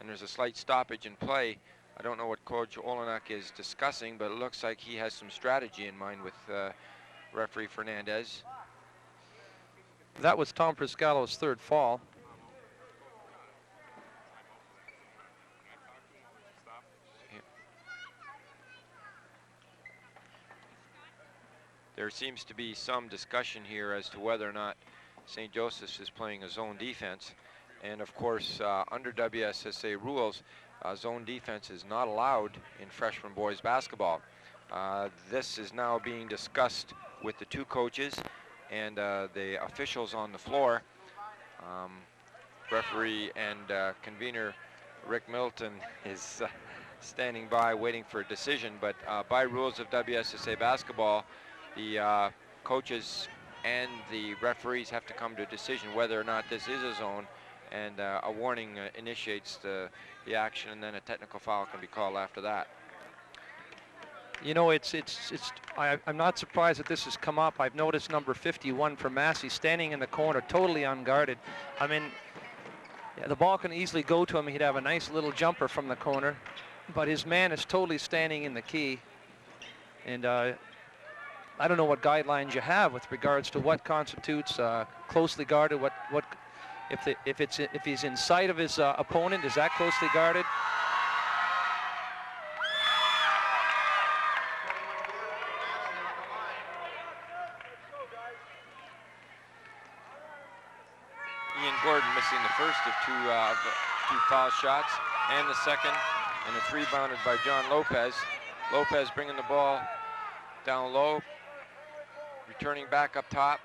Speaker 1: and there's a slight stoppage in play. I don't know what Coach Olenek is discussing, but it looks like he has some strategy in mind with referee Fernandez.
Speaker 4: That was Tom Priscalo's 3rd fall.
Speaker 1: There seems to be some discussion here as to whether or not St. Joseph's is playing a zone defense. And of course, under WSSA rules, zone defense is not allowed in freshman boys basketball. This is now being discussed with the 2 coaches and the officials on the floor. Referee and convener Rick Milton is standing by waiting for a decision, but by rules of WSSA basketball, the coaches and the referees have to come to a decision whether or not this is a zone, and a warning initiates the action, and then a technical foul can be called after that.
Speaker 4: You know, I'm not surprised that this has come up. I've noticed number 51 for Massey standing in the corner, totally unguarded. I mean, yeah, the ball can easily go to him. He'd have a nice little jumper from the corner. but his man is totally standing in the key. And I don't know what guidelines you have with regards to what constitutes closely guarded. If he's in sight of his opponent, is that closely guarded?
Speaker 1: Ian Gordon missing the first of two foul shots, and the second, and it's rebounded by John Lopez. Lopez bringing the ball down low, returning back up top,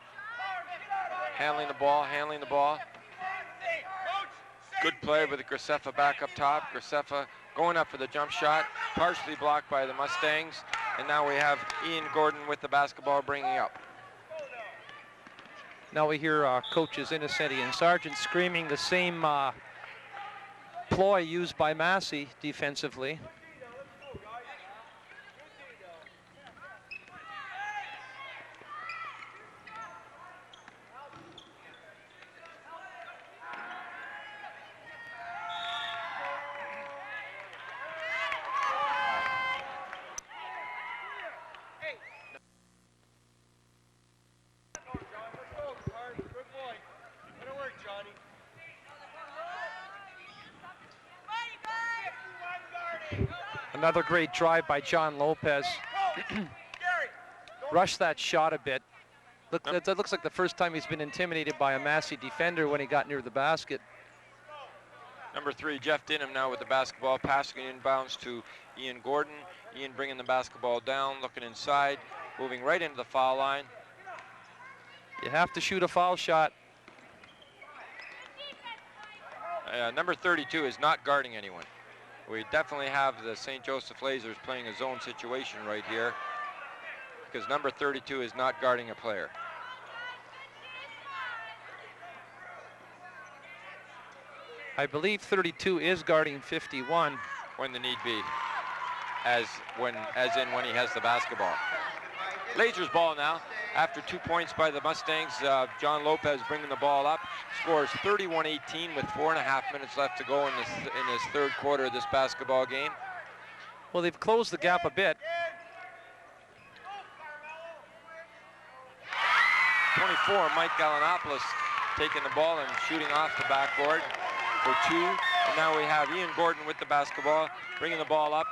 Speaker 1: handling the ball. Good play with the Graceffa back up top. Graceffa going up for the jump shot, partially blocked by the Mustangs, and now we have Ian Gordon with the basketball bringing up.
Speaker 4: Now we hear coaches Innocenti and Sargent screaming the same ploy used by Massey defensively. Another great drive by John Lopez. Rushed that shot a bit. That looks like the first time he's been intimidated by a Massey defender when he got near the basket.
Speaker 1: Number 3, Jeff Dinham now with the basketball, passing inbounds to Ian Gordon. Ian bringing the basketball down, looking inside, moving right into the foul line.
Speaker 4: You have to shoot a foul shot.
Speaker 1: Number 32 is not guarding anyone. We definitely have the St. Joseph Lasers playing a zone situation right here, because number 32 is not guarding a player.
Speaker 4: I believe 32 is guarding 51.
Speaker 1: When the need be, as in when he has the basketball. Lasers ball now. After 2 points by the Mustangs, John Lopez bringing the ball up, scores 31-18 with 4.5 minutes left to go in this third quarter of this basketball game.
Speaker 4: Well, they've closed the gap a bit.
Speaker 1: 24, Mike Gallinopoulos taking the ball and shooting off the backboard for 2. And now we have Ian Gordon with the basketball, bringing the ball up.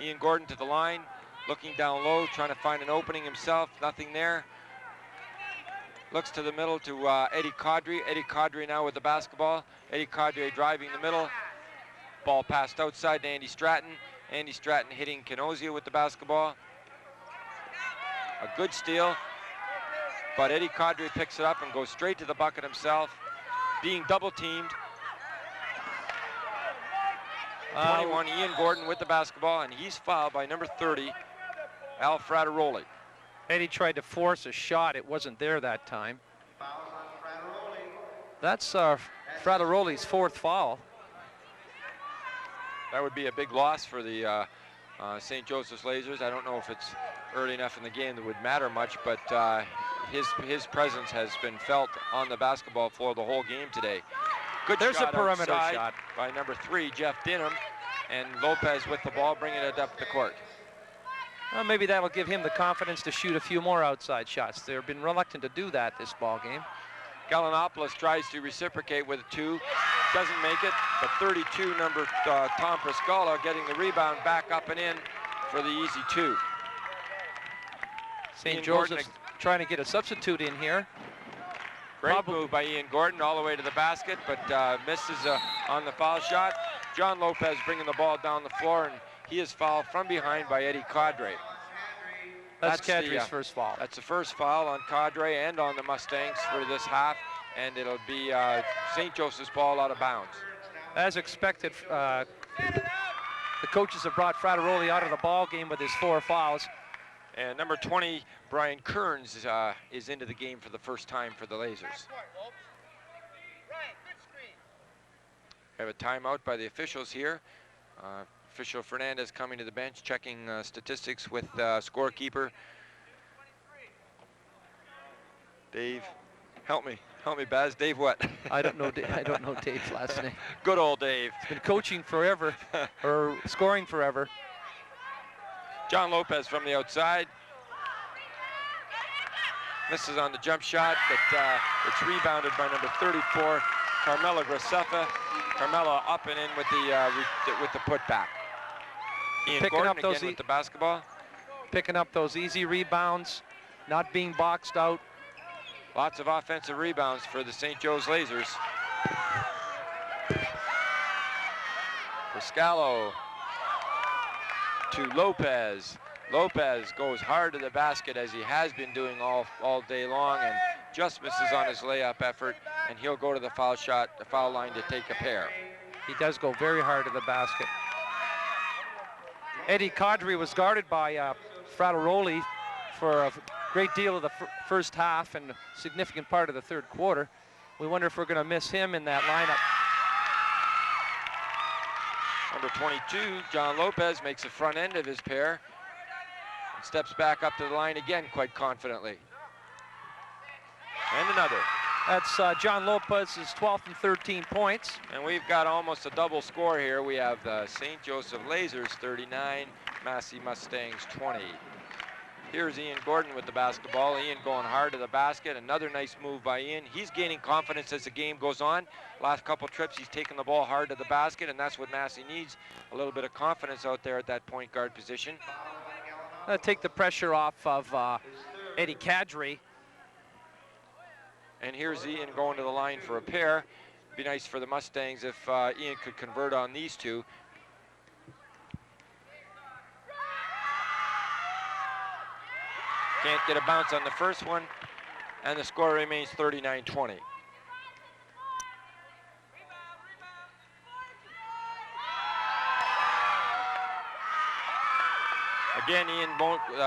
Speaker 1: Ian Gordon to the line, looking down low, trying to find an opening himself. Nothing there. Looks to the middle to Eddie Caudry. Eddie Caudry now with the basketball. Eddie Caudry driving the middle. Ball passed outside to Andy Stratton. Andy Stratton hitting Canozio with the basketball. A good steal, but Eddie Caudry picks it up and goes straight to the bucket himself, being double teamed. 21, Ian Gordon with the basketball, and he's fouled by number 30, Al Frateroli.
Speaker 4: Eddie tried to force a shot. It wasn't there that time. That's Frateroli's 4th foul.
Speaker 1: That would be a big loss for the St. Joseph's Lasers. I don't know if it's early enough in the game that would matter much, but his presence has been felt on the basketball floor the whole game today. Good
Speaker 4: There's
Speaker 1: shot
Speaker 4: a perimeter
Speaker 1: outside
Speaker 4: shot
Speaker 1: by number 3, Jeff Dinham, and Lopez with the ball, bringing it up the court.
Speaker 4: Well, maybe that'll give him the confidence to shoot a few more outside shots. They've been reluctant to do that this ball game.
Speaker 1: Gallinopoulos tries to reciprocate with 2, doesn't make it, but 32, number Tom Priscala, getting the rebound back up and in for the easy 2.
Speaker 4: St. Joseph's trying to get a substitute in here.
Speaker 1: Great move by Ian Gordon all the way to the basket, but misses on the foul shot. John Lopez bringing the ball down the floor, and he is fouled from behind by Eddie Caudry.
Speaker 4: That's Kadri's first foul.
Speaker 1: That's the first foul on Caudry and on the Mustangs for this half, and it'll be St. Joseph's ball out of bounds.
Speaker 4: As expected, the coaches have brought Frateroli out of the ball game with his 4 fouls.
Speaker 1: And number 20, Brian Kearns, is into the game for the first time for the Lasers. We have a timeout by the officials here. Official Fernandez coming to the bench, checking statistics with scorekeeper Dave Help me, Baz. Dave what?
Speaker 4: I don't know Dave's last name.
Speaker 1: Good old Dave.
Speaker 4: He's been coaching forever, or scoring forever.
Speaker 1: John Lopez from the outside. Misses on the jump shot, but it's rebounded by number 34, Carmela Graceffa. Carmela up and in with the putback. Ian
Speaker 4: Picking
Speaker 1: Gordon
Speaker 4: up those
Speaker 1: again with the basketball.
Speaker 4: Picking up those easy rebounds, not being boxed out.
Speaker 1: Lots of offensive rebounds for the St. Joe's Lasers. Pascalo to Lopez. Lopez goes hard to the basket as he has been doing all day long, and just misses on his layup effort, and he'll go to the foul line to take a pair.
Speaker 4: He does go very hard to the basket. Eddie Kadri was guarded by Frattaroli for a great deal of the first half and a significant part of the third quarter. We wonder if we're going to miss him in that lineup.
Speaker 1: Number 22, John Lopez, makes the front end of his pair and steps back up to the line again quite confidently. And another.
Speaker 4: That's John Lopez's 12th and 13 points.
Speaker 1: And we've got almost a double score here. We have the St. Joseph Lasers 39, Massey Mustangs 20. Here's Ian Gordon with the basketball. Ian going hard to the basket. Another nice move by Ian. He's gaining confidence as the game goes on. Last couple trips, he's taken the ball hard to the basket, and that's what Massey needs, a little bit of confidence out there at that point guard position.
Speaker 4: Take the pressure off of Eddie Kadri.
Speaker 1: And here's Ian going to the line for a pair. Be nice for the Mustangs if Ian could convert on these two. Can't get a bounce on the first one, and the score remains 39-20. Again,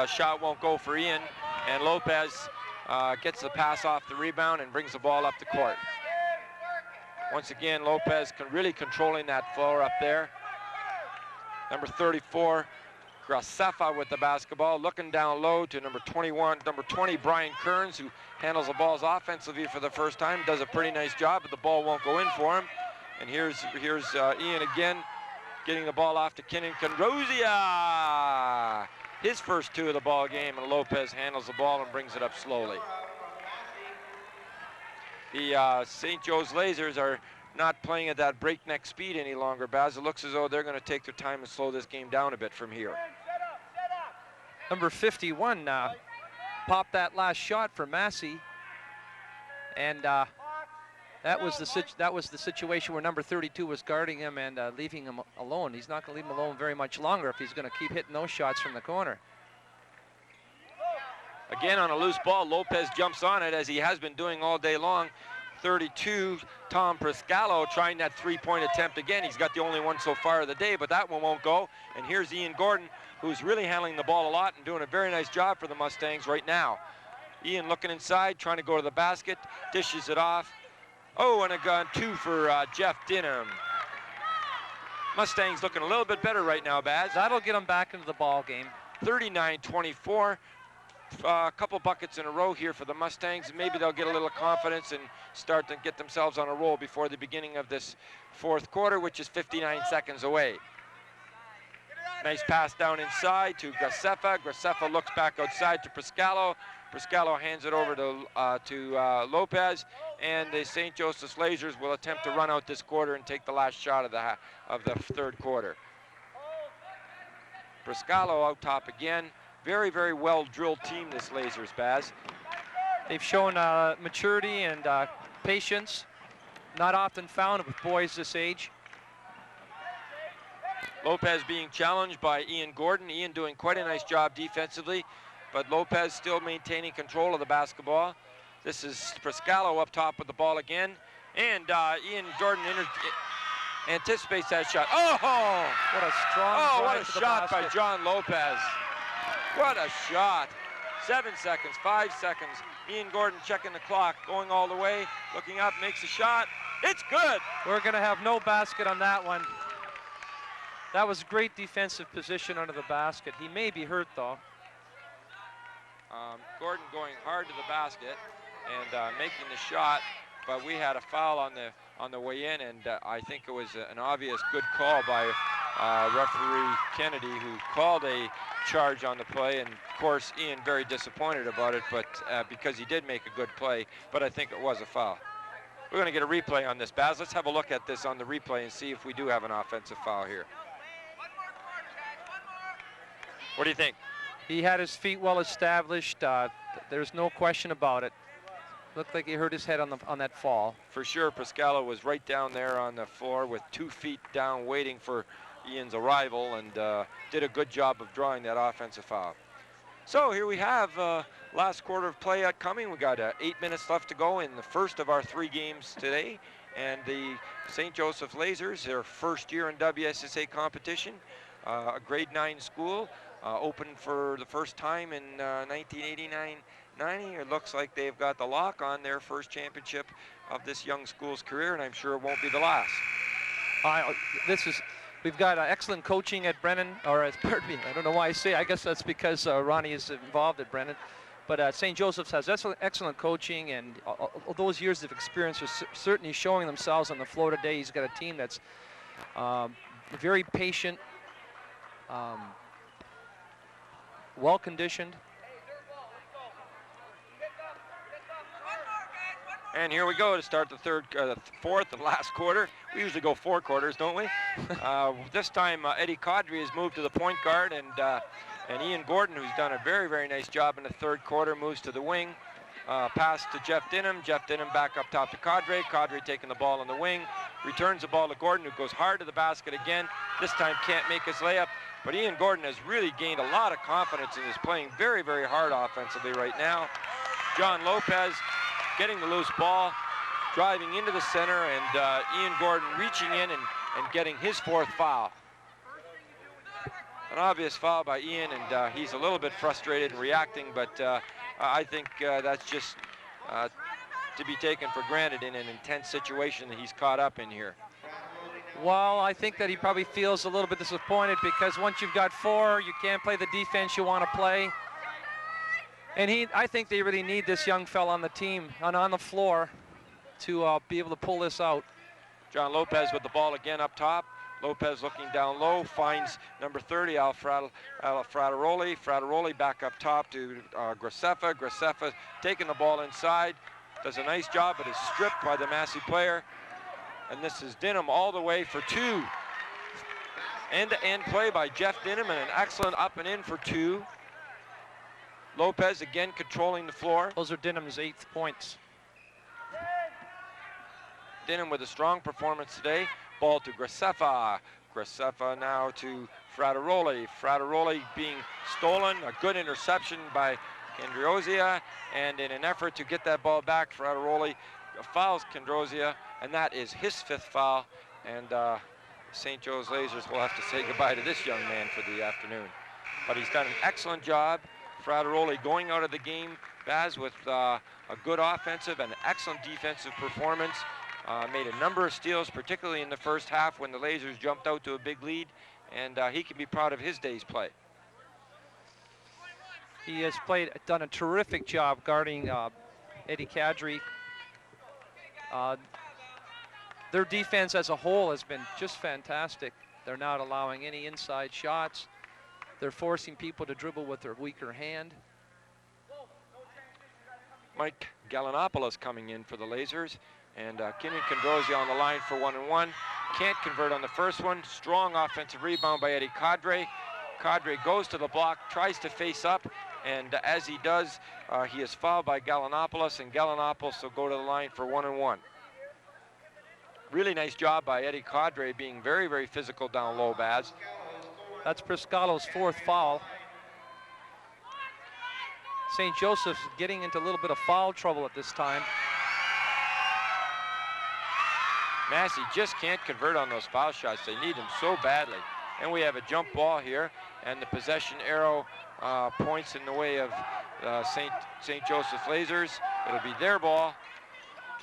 Speaker 1: shot won't go for Ian, and Lopez gets the pass off the rebound and brings the ball up the court. Once again, Lopez really controlling that floor up there. Number 34, Graceffa with the basketball, looking down low to number 20, Brian Kearns, who handles the balls offensively for the first time, does a pretty nice job, but the ball won't go in for him. And here's Ian again, getting the ball off to Kenan Condrozia. His first two of the ball game, and Lopez handles the ball and brings it up slowly. The St. Joe's Lasers are not playing at that breakneck speed any longer, Baz. It looks as though they're going to take their time and slow this game down a bit from here.
Speaker 4: Number 51 popped that last shot for Massey, and that was the situation where number 32 was guarding him and leaving him alone. He's not going to leave him alone very much longer if he's going to keep hitting those shots from the corner.
Speaker 1: Again, on a loose ball, Lopez jumps on it as he has been doing all day long. 32, Tom Pascalo, trying that three-point attempt again. He's got the only one so far of the day, but that one won't go. And here's Ian Gordon, who's really handling the ball a lot and doing a very nice job for the Mustangs right now. Ian looking inside, trying to go to the basket, dishes it off. Oh, and a gun two for Jeff Dinham. Mustangs looking a little bit better right now, Baz.
Speaker 4: That'll get them back into the ball game.
Speaker 1: 39-24. A couple buckets in a row here for the Mustangs. Maybe they'll get a little confidence and start to get themselves on a roll before the beginning of this fourth quarter, which is 59 seconds away. Nice pass down inside to Graceffa. Graceffa looks back outside to Pascalo. Pascalo hands it over to Lopez, and the St. Joseph's Lasers will attempt to run out this quarter and take the last shot of the third quarter. Pascalo out top again. Very, very well-drilled team, this Lasers, Baz.
Speaker 4: They've shown maturity and patience, not often found with boys this age.
Speaker 1: Lopez being challenged by Ian Gordon. Ian doing quite a nice job defensively, but Lopez still maintaining control of the basketball. This is Pascalo up top with the ball again, and Ian Gordon anticipates that shot. Oh!
Speaker 4: What a strong
Speaker 1: what a shot by John Lopez. What a shot. 7 seconds, 5 seconds. Ian Gordon checking the clock, going all the way, looking up, makes a shot. It's good.
Speaker 4: We're going to have no basket on that one. That was great defensive position under the basket. He may be hurt, though.
Speaker 1: Gordon going hard to the basket, and making the shot, but we had a foul on the way in, and I think it was an obvious good call by referee Kennedy, who called a charge on the play, and of course Ian very disappointed about it, but because he did make a good play, but I think it was a foul. We're going to get a replay on this, Baz. Let's have a look at this on the replay and see if we do have an offensive foul here. What do you think?
Speaker 4: He had his feet well established. There's no question about it. Looked like he hurt his head on that fall.
Speaker 1: For sure, Pascalo was right down there on the floor with 2 feet down waiting for Ian's arrival, and did a good job of drawing that offensive foul. So here we have last quarter of play coming. We got 8 minutes left to go in the first of our 3 games today, and the St. Joseph Lasers, their first year in WSSA competition, a grade 9 school, opened for the first time in 1989-90. It looks like they've got the lock on their first championship of this young school's career, and I'm sure it won't be the last.
Speaker 4: We've got excellent coaching at Brennan, or pardon me, I don't know why I say, I guess that's because Ronnie is involved at Brennan. But St. Joseph's has excellent coaching, and all those years of experience are certainly showing themselves on the floor today. He's got a team that's very patient, well-conditioned.
Speaker 1: And here we go to start the fourth and last quarter. We usually go 4 quarters, don't we? This time, Eddie Caudry has moved to the point guard, and Ian Gordon, who's done a very, very nice job in the third quarter, moves to the wing. Pass to Jeff Dinham. Jeff Dinham back up top to Caudry. Caudry taking the ball on the wing. Returns the ball to Gordon, who goes hard to the basket again. This time can't make his layup. But Ian Gordon has really gained a lot of confidence and is playing very, very hard offensively right now. John Lopez getting the loose ball, driving into the center, and Ian Gordon reaching in and getting his 4th foul. An obvious foul by Ian, and he's a little bit frustrated and reacting, but I think that's just to be taken for granted in an intense situation that he's caught up in here.
Speaker 4: Well, I think that he probably feels a little bit disappointed because once you've got 4, you can't play the defense you want to play. And I think they really need this young fella on the team, on the floor, to be able to pull this out.
Speaker 1: John Lopez with the ball again up top. Lopez looking down low, finds number 30, Al Frateroli. Frateroli back up top to Graceffa. Graceffa taking the ball inside, does a nice job, but is stripped by the Massey player. And this is Dinham all the way for 2. End-to-end play by Jeff Dinham, and an excellent up and in for 2. Lopez again controlling the floor.
Speaker 4: Those are Dinham's 8th points.
Speaker 1: Dinham with a strong performance today. Ball to Graceffa. Graceffa now to Frateroli. Frateroli being stolen. A good interception by Kendriozia. And in an effort to get that ball back, Frateroli fouls Kendriozia, and that is his 5th foul. And St. Joe's Lasers will have to say goodbye to this young man for the afternoon. But he's done an excellent job. Frateroli going out of the game, Baz, with a good offensive and excellent defensive performance. Made a number of steals, particularly in the first half when the Lasers jumped out to a big lead, and he can be proud of his day's play.
Speaker 4: He has done a terrific job guarding Eddie Caudry. Their defense as a whole has been just fantastic. They're not allowing any inside shots. They're forcing people to dribble with their weaker hand.
Speaker 1: Mike Gallinopoulos coming in for the Lasers, and Kenyon Condrozia on the line for 1-and-1. Can't convert on the first one. Strong offensive rebound by Eddie Caudry. Caudry goes to the block, tries to face up, and as he does, he is fouled by Gallinopoulos, and Gallinopoulos will go to the line for 1-and-1. Really nice job by Eddie Caudry, being very, very physical down low, Baz.
Speaker 4: That's Priscalo's 4th foul. St. Joseph's getting into a little bit of foul trouble at this time.
Speaker 1: Massey just can't convert on those foul shots. They need them so badly. And we have a jump ball here, and the possession arrow points in the way of St. Joseph Lasers. It'll be their ball.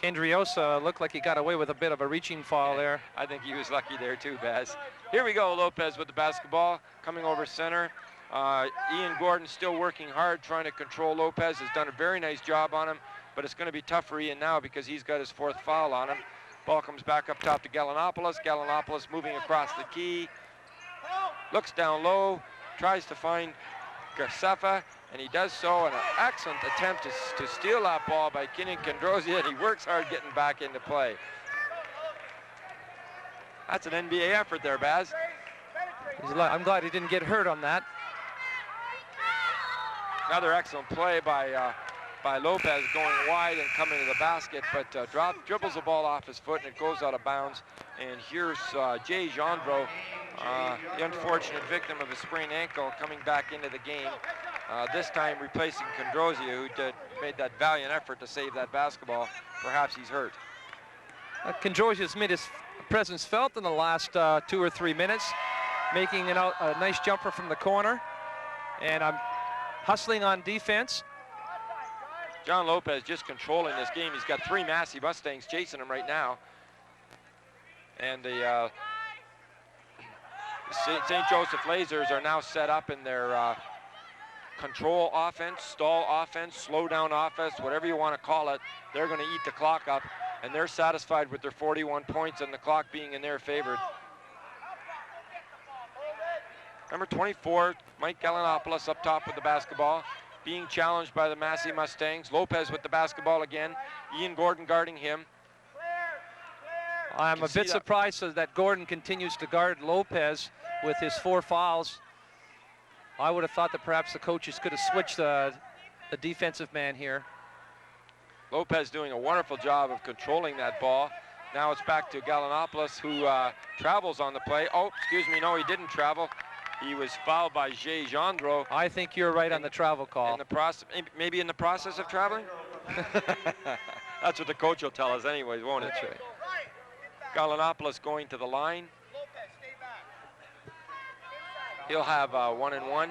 Speaker 4: Kendriosa looked like he got away with a bit of a reaching foul there.
Speaker 1: I think he was lucky there too, Baz. Here we go, Lopez with the basketball, coming over center. Ian Gordon still working hard, trying to control Lopez. Has done a very nice job on him. but it's going to be tough for Ian now because he's got his 4th foul on him. Ball comes back up top to Gallinopoulos. Gallinopoulos moving across the key. Looks down low, tries to find Garcefa, and he does so. And an excellent attempt to steal that ball by Kinnan Condrozia, and he works hard getting back into play. That's an NBA effort there, Baz.
Speaker 4: I'm glad he didn't get hurt on that.
Speaker 1: Another excellent play by Lopez going wide and coming to the basket, but dribbles the ball off his foot and it goes out of bounds. And here's Jay Gendreau, the unfortunate victim of a sprained ankle, coming back into the game. This time replacing Condrozia, who made that valiant effort to save that basketball. Perhaps he's hurt.
Speaker 4: Condrozia's made his presence felt in the last 2 or 3 minutes, making a nice jumper from the corner. And I'm hustling on defense.
Speaker 1: John Lopez just controlling this game. He's got 3 Massey Mustangs chasing him right now. And the St. Joseph Lasers are now set up in their control offense, stall offense, slow down offense, whatever you want to call it. They're going to eat the clock up, and they're satisfied with their 41 points and the clock being in their favor. Number 24, Mike Gallinopoulos up top with the basketball, being challenged by the Massey Mustangs. Lopez with the basketball again. Ian Gordon guarding him.
Speaker 4: I'm a bit surprised that Gordon continues to guard Lopez with his 4 fouls. I would have thought that perhaps the coaches could have switched the defensive man here.
Speaker 1: Lopez doing a wonderful job of controlling that ball. Now it's back to Gallinopoulos, who travels on the play. Oh, excuse me, no, he didn't travel. He was fouled by Jay Gendreau.
Speaker 4: I think you're right on the travel call.
Speaker 1: In the process, maybe in the process of traveling? That's what the coach will tell us anyways, won't it?
Speaker 4: That's right.
Speaker 1: Gallinopoulos going to the line. He'll have 1 and 1,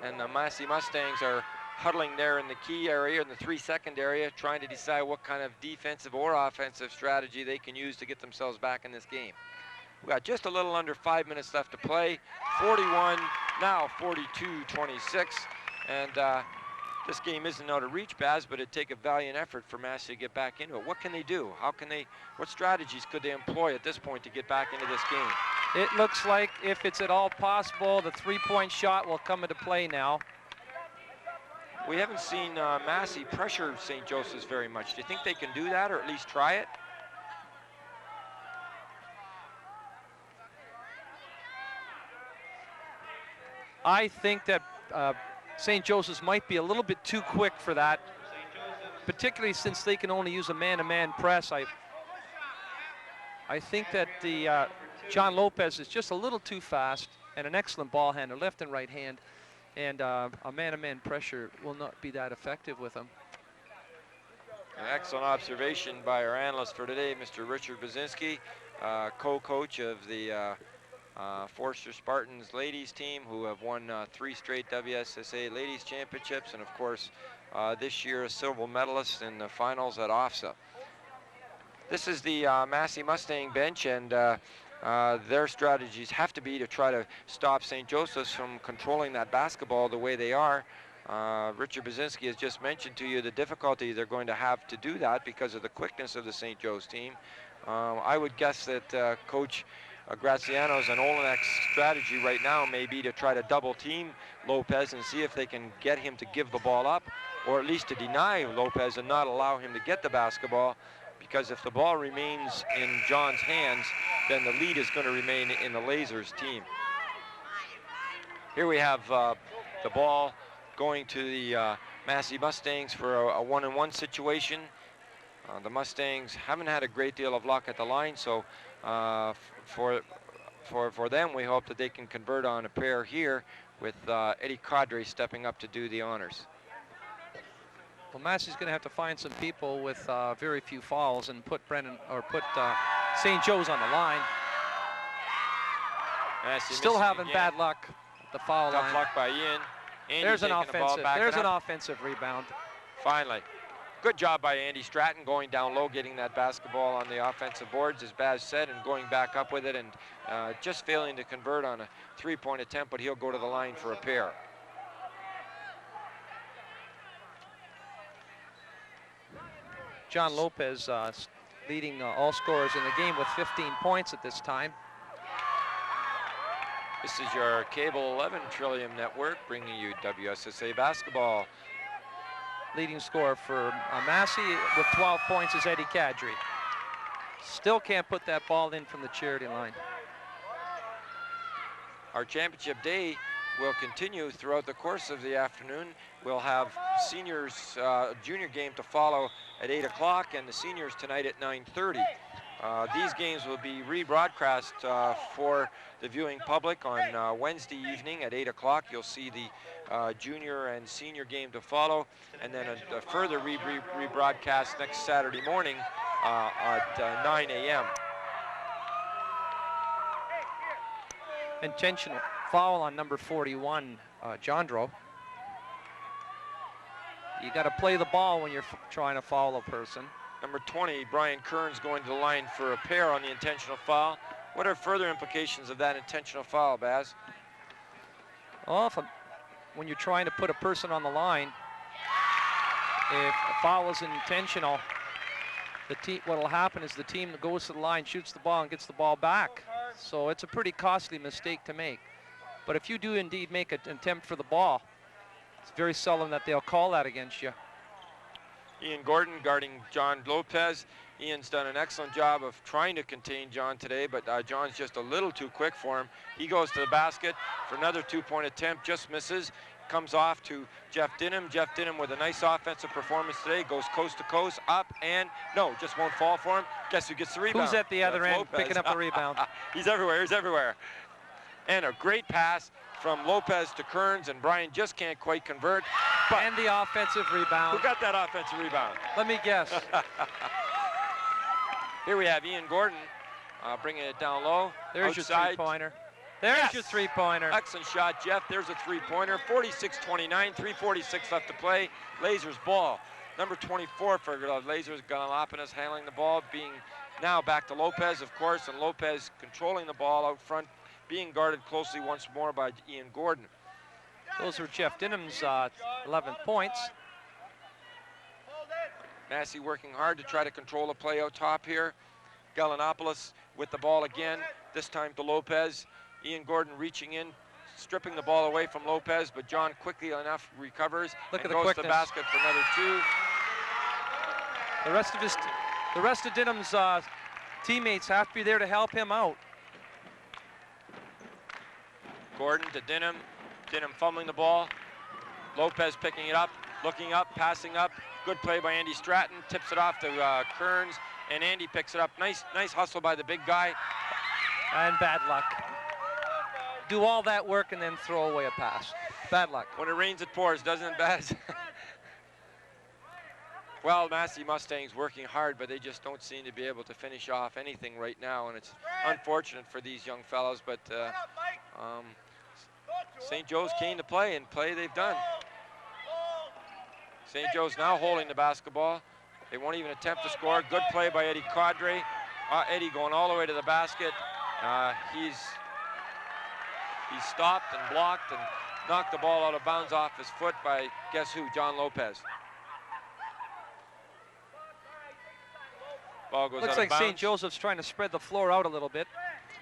Speaker 1: and the Massey Mustangs are huddling there in the key area, in the 3-second area, trying to decide what kind of defensive or offensive strategy they can use to get themselves back in this game. We've got just a little under 5 minutes left to play. 41, now 42-26. And this game isn't out of reach, Baz, but it'd take a valiant effort for Massey to get back into it. What can they do? What strategies could they employ at this point to get back into this game?
Speaker 4: It looks like if it's at all possible, the 3-point shot will come into play now.
Speaker 1: We haven't seen Massey pressure St. Joseph's very much. Do you think they can do that, or at least try it?
Speaker 4: I think that St. Joseph's might be a little bit too quick for that, particularly since they can only use a man-to-man press. I think that the John Lopez is just a little too fast and an excellent ball handler, left and right hand, and a man-to-man pressure will not be that effective with him.
Speaker 1: An excellent observation by our analyst for today, Mr. Richard Bazinski, co-coach of the Forster Spartans ladies team, who have won 3 straight WSSA ladies championships, and of course this year a silver medalist in the finals at OFSA. This is the Massey Mustang bench, and their strategies have to be to try to stop St. Joseph's from controlling that basketball the way they are. Richard Bazinski has just mentioned to you the difficulty they're going to have to do that because of the quickness of the St. Joe's team. I would guess that Coach Graziano's and Olenek's strategy right now may be to try to double team Lopez and see if they can get him to give the ball up, or at least to deny Lopez and not allow him to get the basketball, because if the ball remains in John's hands, then the lead is going to remain in the Lasers team. Here we have the ball going to the Massey Mustangs for a 1-on-1 situation. The Mustangs haven't had a great deal of luck at the line, so for them, we hope that they can convert on a pair here with Eddie Cadre stepping up to do the honors.
Speaker 4: Well, Massey's going to have to find some people with very few fouls and put St. Joe's on the line.
Speaker 1: Massey
Speaker 4: Still having
Speaker 1: again.
Speaker 4: bad luck at the foul line.
Speaker 1: Tough luck by Ian. Andy
Speaker 4: There's an
Speaker 1: taking the ball
Speaker 4: offensive.
Speaker 1: back
Speaker 4: There's
Speaker 1: and
Speaker 4: an
Speaker 1: up.
Speaker 4: offensive rebound.
Speaker 1: Finally. Good job by Andy Stratton going down low, getting that basketball on the offensive boards, as Baz said, and going back up with it, and just failing to convert on a 3-point attempt, but he'll go to the line for a pair.
Speaker 4: John Lopez leading all scorers in the game with 15 points at this time.
Speaker 1: This is your Cable 11 Trillium Network bringing you WSSA Basketball.
Speaker 4: Leading scorer for Massey with 12 points is Eddie Kadri. Still can't put that ball in from the charity line.
Speaker 1: Our championship day will continue throughout the course of the afternoon. We'll have seniors, junior game to follow at 8 o'clock and the seniors tonight at 9:30. These games will be rebroadcast for the viewing public on Wednesday evening at 8 o'clock. You'll see the junior and senior game to follow, and then a further rebroadcast next Saturday morning at 9 a.m.
Speaker 4: Intentional foul on number 41, Jandro. You got to play the ball when you're trying to foul a person.
Speaker 1: Number 20, Brian Kearns, going to the line for a pair on the intentional foul. What are further implications of that intentional foul, Baz?
Speaker 4: Well, when you're trying to put a person on the line, if a foul is intentional, what will happen is the team that goes to the line shoots the ball and gets the ball back. So it's a pretty costly mistake to make. But if you do indeed make an attempt for the ball, it's very seldom that they'll call that against you.
Speaker 1: Ian Gordon guarding John Lopez. Ian's done an excellent job of trying to contain John today, but John's just a little too quick for him. He goes to the basket for another two-point attempt, just misses. Comes off to Jeff Dinham. Jeff Dinham with a nice offensive performance today, goes coast to coast, up, and no, just won't fall for him. Guess who gets the rebound?
Speaker 4: Who's at the other end
Speaker 1: Lopez.
Speaker 4: picking up the rebound?
Speaker 1: He's everywhere, he's everywhere. And a great pass from Lopez to Kearns, and Brian just can't quite convert. But
Speaker 4: and the offensive rebound.
Speaker 1: who got that offensive rebound?
Speaker 4: Let me guess.
Speaker 1: Here we have Ian Gordon bringing it down low.
Speaker 4: There's
Speaker 1: outside.
Speaker 4: your three-pointer. There's
Speaker 1: Yes.
Speaker 4: your three-pointer.
Speaker 1: Excellent shot, Jeff. There's a three-pointer. 46-29, 3:46 left to play. Lasers ball. Number 24 for Lasers, Galapagos handling the ball, being now back to Lopez, of course, and Lopez controlling the ball out front, being guarded closely once more by Ian Gordon.
Speaker 4: Those were Jeff Dinham's 11 points.
Speaker 1: Massey working hard to try to control the play out top here. Gallinopoulos with the ball again, this time to Lopez. Ian Gordon reaching in, stripping the ball away from Lopez, but John quickly enough recovers.
Speaker 4: Look
Speaker 1: and
Speaker 4: at the
Speaker 1: goes to the
Speaker 4: quickness.
Speaker 1: basket for another two.
Speaker 4: The rest of Dinham's teammates have to be there to help him out.
Speaker 1: Gordon to Dinham. Dinham fumbling the ball. Lopez picking it up, looking up, passing up. Good play by Andy Stratton. Tips it off to Kearns, and Andy picks it up. Nice hustle by the big guy.
Speaker 4: And bad luck. Do all that work and then throw away a pass. Bad luck.
Speaker 1: When it rains, it pours, doesn't it, Baz? Well, Massey Mustangs working hard, but they just don't seem to be able to finish off anything right now, and it's unfortunate for these young fellows, but St. Joe's keen to play, and play they've done. St. Joe's now holding the basketball. They won't even attempt to score. Good play by Eddie Cadre. Eddie going all the way to the basket. He's stopped and blocked and knocked the ball out of bounds off his foot by, guess who, John Lopez. Ball goes
Speaker 4: Looks
Speaker 1: out
Speaker 4: like
Speaker 1: of
Speaker 4: St.
Speaker 1: bounds.
Speaker 4: Joseph's trying to spread the floor out a little bit.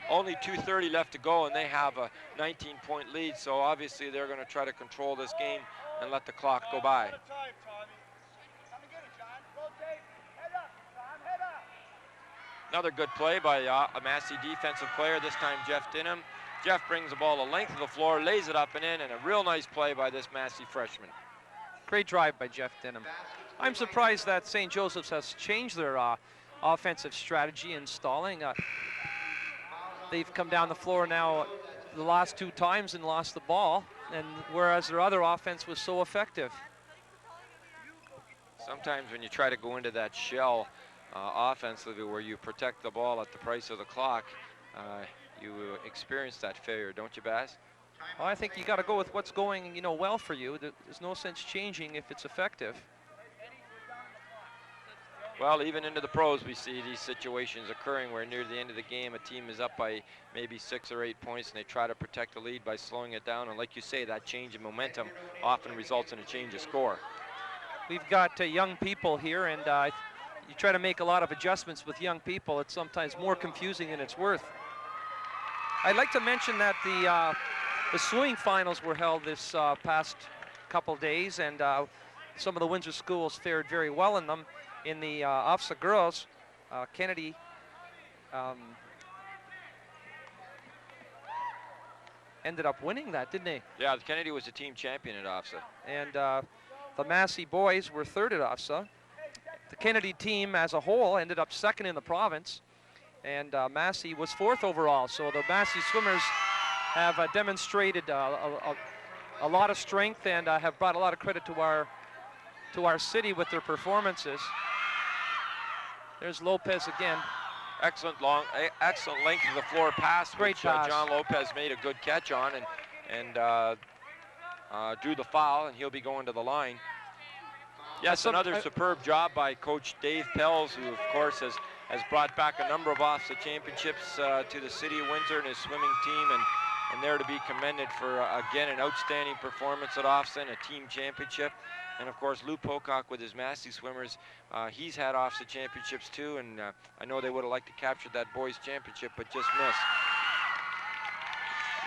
Speaker 1: Only 2:30 left to go, and they have a 19-point lead, so obviously they're going to try to control this game and let the clock go by. Another good play by a Massey defensive player, this time Jeff Dinham. Jeff brings the ball the length of the floor, lays it up and in, and a real nice play by this Massey freshman.
Speaker 4: Great drive by Jeff Dinham. I'm surprised that St. Joseph's has changed their offensive strategy in stalling. They've come down the floor now the last two times and lost the ball, and whereas their other offense was so effective.
Speaker 1: Sometimes when you try to go into that shell offensively where you protect the ball at the price of the clock, you experience that failure, don't you, Bass?
Speaker 4: Well, I think you got to go with what's going, well for you. There's no sense changing if it's effective.
Speaker 1: Well, even into the pros, we see these situations occurring where near the end of the game, a team is up by maybe 6 or 8 points, and they try to protect the lead by slowing it down. And like you say, that change in momentum often results in a change of score.
Speaker 4: We've got young people here, and you try to make a lot of adjustments with young people, it's sometimes more confusing than it's worth. I'd like to mention that the swimming finals were held this past couple days, and some of the Windsor schools fared very well in them. In the OFSA girls, Kennedy ended up winning that, didn't they?
Speaker 1: Yeah, Kennedy was the team champion at OFSA.
Speaker 4: And the Massey boys were third at OFSA. The Kennedy team as a whole ended up second in the province, and Massey was fourth overall. So the Massey swimmers have demonstrated a lot of strength and have brought a lot of credit to our city with their performances. There's Lopez again.
Speaker 1: Excellent length of the floor pass,
Speaker 4: Great
Speaker 1: which
Speaker 4: pass.
Speaker 1: John Lopez made a good catch on and drew the foul, and he'll be going to the line. Yes, another superb job by Coach Dave Pells, who of course has brought back a number of OFSA championships to the city of Windsor and his swimming team, and they're to be commended for again an outstanding performance at OFSA and a team championship. And of course Lou Pocock with his Massey swimmers, he's had OFSA championships too, and I know they would have liked to capture that boys championship but just missed.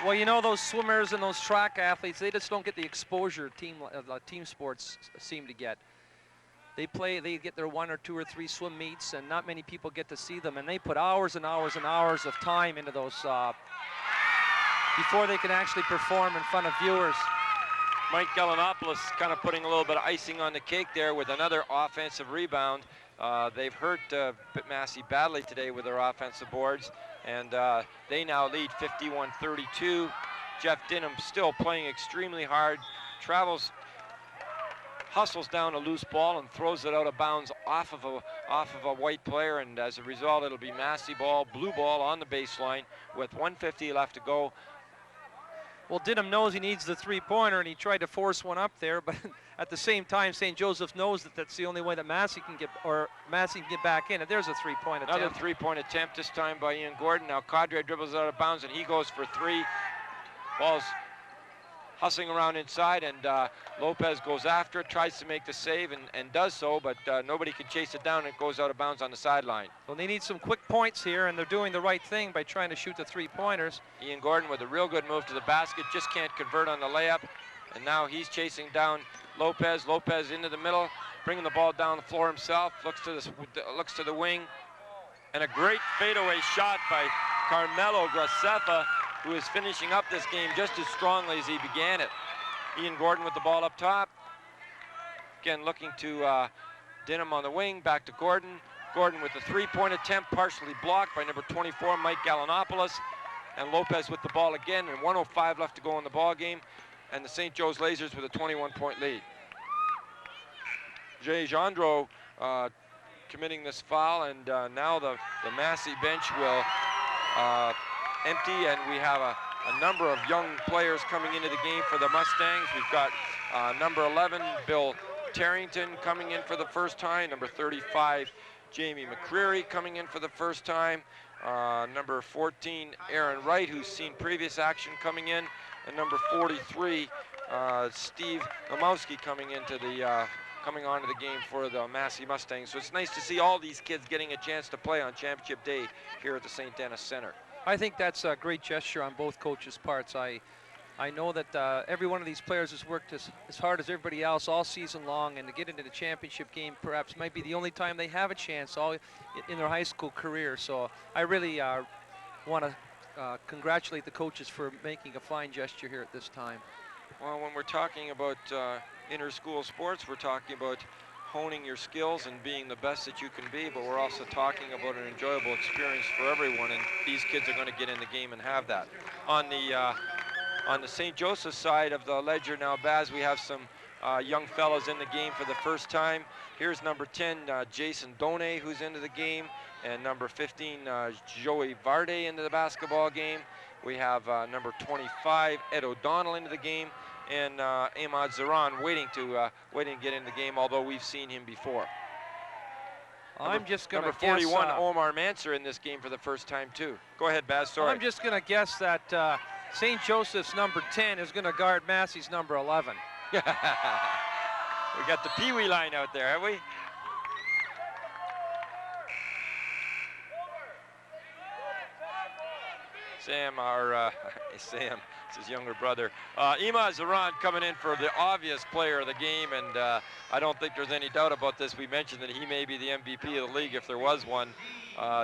Speaker 4: Well, you know, those swimmers and those track athletes, they just don't get the exposure team sports seem to get. They get their 1 or 2 or 3 swim meets, and not many people get to see them, and they put hours and hours and hours of time into those before they can actually perform in front of viewers.
Speaker 1: Mike Galanopoulos kind of putting a little bit of icing on the cake there with another offensive rebound. They've hurt Massey badly today with their offensive boards, and they now lead 51-32. Jeff Dinham still playing extremely hard, hustles down a loose ball and throws it out of bounds off of a white player, and as a result it'll be Massey ball, blue ball on the baseline with 1:50 left to go.
Speaker 4: Well, Dinham knows he needs the three-pointer, and he tried to force one up there, but at the same time, St. Joseph knows that that's the only way that Massey can get back in. And there's a three-point attempt.
Speaker 1: Another three-point attempt, this time by Ian Gordon. Now Cadre dribbles out of bounds, and he goes for 3. Ball's hustling around inside, and Lopez goes after it, tries to make the save, and does so, but nobody can chase it down, and it goes out of bounds on the sideline.
Speaker 4: Well, they need some quick points here, and they're doing the right thing by trying to shoot the three-pointers.
Speaker 1: Ian Gordon with a real good move to the basket, just can't convert on the layup, and now he's chasing down Lopez. Lopez into the middle, bringing the ball down the floor himself, looks to the wing, and a great fadeaway shot by Carmelo Graceffa, who is finishing up this game just as strongly as he began it. Ian Gordon with the ball up top. Again, looking to Dinham on the wing, back to Gordon. Gordon with the three-point attempt, partially blocked by number 24, Mike Galanopoulos. And Lopez with the ball again, and 1:05 left to go in the ball game. And the St. Joe's Lasers with a 21-point lead. Jay Gendreau committing this foul, and now the Massey bench will empty, and we have a number of young players coming into the game for the Mustangs. We've got number 11, Bill Tarrington, coming in for the first time. Number 35, Jamie McCreary, coming in for the first time. Number 14, Aaron Wright, who's seen previous action, coming in. And number 43, Steve Nomowski, coming onto the game for the Massey Mustangs. So it's nice to see all these kids getting a chance to play on Championship Day here at the St. Denis Center.
Speaker 4: I think that's a great gesture on both coaches' parts. I know that every one of these players has worked as hard as everybody else all season long, and to get into the championship game perhaps might be the only time they have a chance all in their high school career. So I really want to congratulate the coaches for making a fine gesture here at this time.
Speaker 1: Well, when we're talking about inter-school sports, we're talking about honing your skills and being the best that you can be, but we're also talking about an enjoyable experience for everyone, and these kids are going to get in the game and have that. On the St. Joseph side of the ledger now, Baz, we have some young fellas in the game for the first time. Here's number 10, Jason Done, who's into the game, and number 15, Joey Varde into the basketball game. We have number 25, Ed O'Donnell into the game, and Ahmad Zaran waiting to get into the game, although we've seen him before.
Speaker 4: I'm just going to
Speaker 1: guess... Number 41, Omar Mansour, in this game for the first time, too. Go ahead, Baz, sorry.
Speaker 4: I'm just going to guess that St. Joseph's number 10 is going to guard Massey's number 11.
Speaker 1: We got the Pee Wee line out there, have we? Sam, Sam, it's his younger brother. Ima Zaran coming in for the obvious player of the game, and I don't think there's any doubt about this. We mentioned that he may be the MVP of the league if there was one.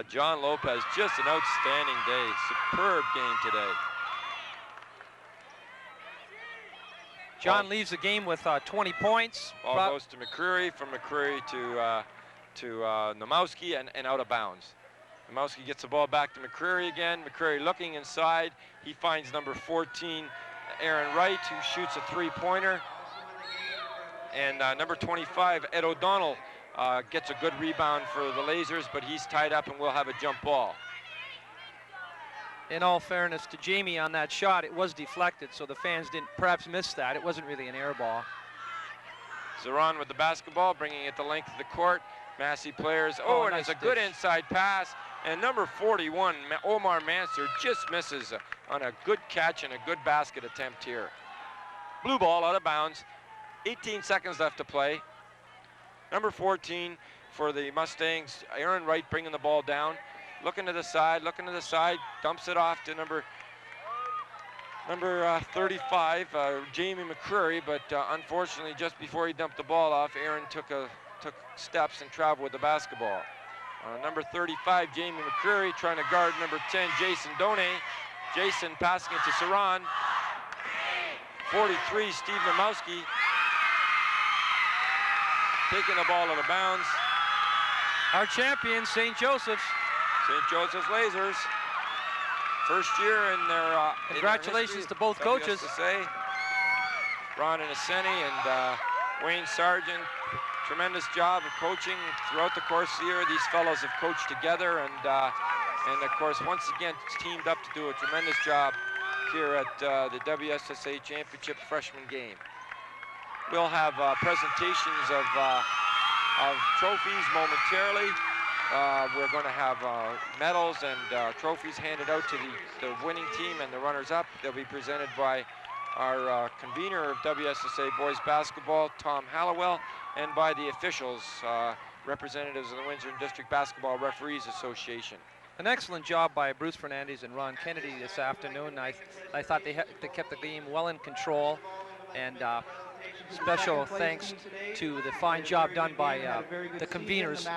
Speaker 1: John Lopez, just an outstanding day. Superb game today.
Speaker 4: John leaves the game with 20 points.
Speaker 1: Ball goes to McCreary, from McCreary to Nomowski, and out of bounds. Nomowski gets the ball back to McCreary again. McCreary looking inside. He finds number 14, Aaron Wright, who shoots a three-pointer. And number 25, Ed O'Donnell, gets a good rebound for the Lasers, but he's tied up and will have a jump ball.
Speaker 4: In all fairness to Jamie on that shot, it was deflected, so the fans didn't perhaps miss that. It wasn't really an air ball.
Speaker 1: Zaran with the basketball, bringing it the length of the court. Massey players, and
Speaker 4: nice
Speaker 1: it's a good
Speaker 4: dish.
Speaker 1: inside pass. And number 41, Omar Mansour, just misses on a good catch and a good basket attempt here. Blue ball out of bounds. 18 seconds left to play. Number 14 for the Mustangs, Aaron Wright bringing the ball down. Looking to the side, dumps it off to number 35, Jamie McCreary, but unfortunately just before he dumped the ball off, Aaron took steps and traveled with the basketball. Number 35, Jamie McCreary, trying to guard number 10, Jason Done. Jason passing it to Saran. 43, Steve Nomowski, taking the ball out of bounds.
Speaker 4: Our champions, St. Joseph's.
Speaker 1: St. Joseph's Lasers, first year in their
Speaker 4: Congratulations to both coaches.
Speaker 1: WSSA. Ron Innocenti and Wayne Sargent, tremendous job of coaching throughout the course of the year. These fellows have coached together and of course once again teamed up to do a tremendous job here at the WSSA Championship freshman game. We'll have presentations of trophies momentarily. We're going to have medals and trophies handed out to the winning team and the runners-up. They'll be presented by our convener of WSSA Boys Basketball, Tom Hallowell, and by the officials, representatives of the Windsor District Basketball Referees Association.
Speaker 4: An excellent job by Bruce Fernandez and Ron Kennedy this afternoon. I thought they kept the game well in control, and special thanks to the fine job done by the conveners,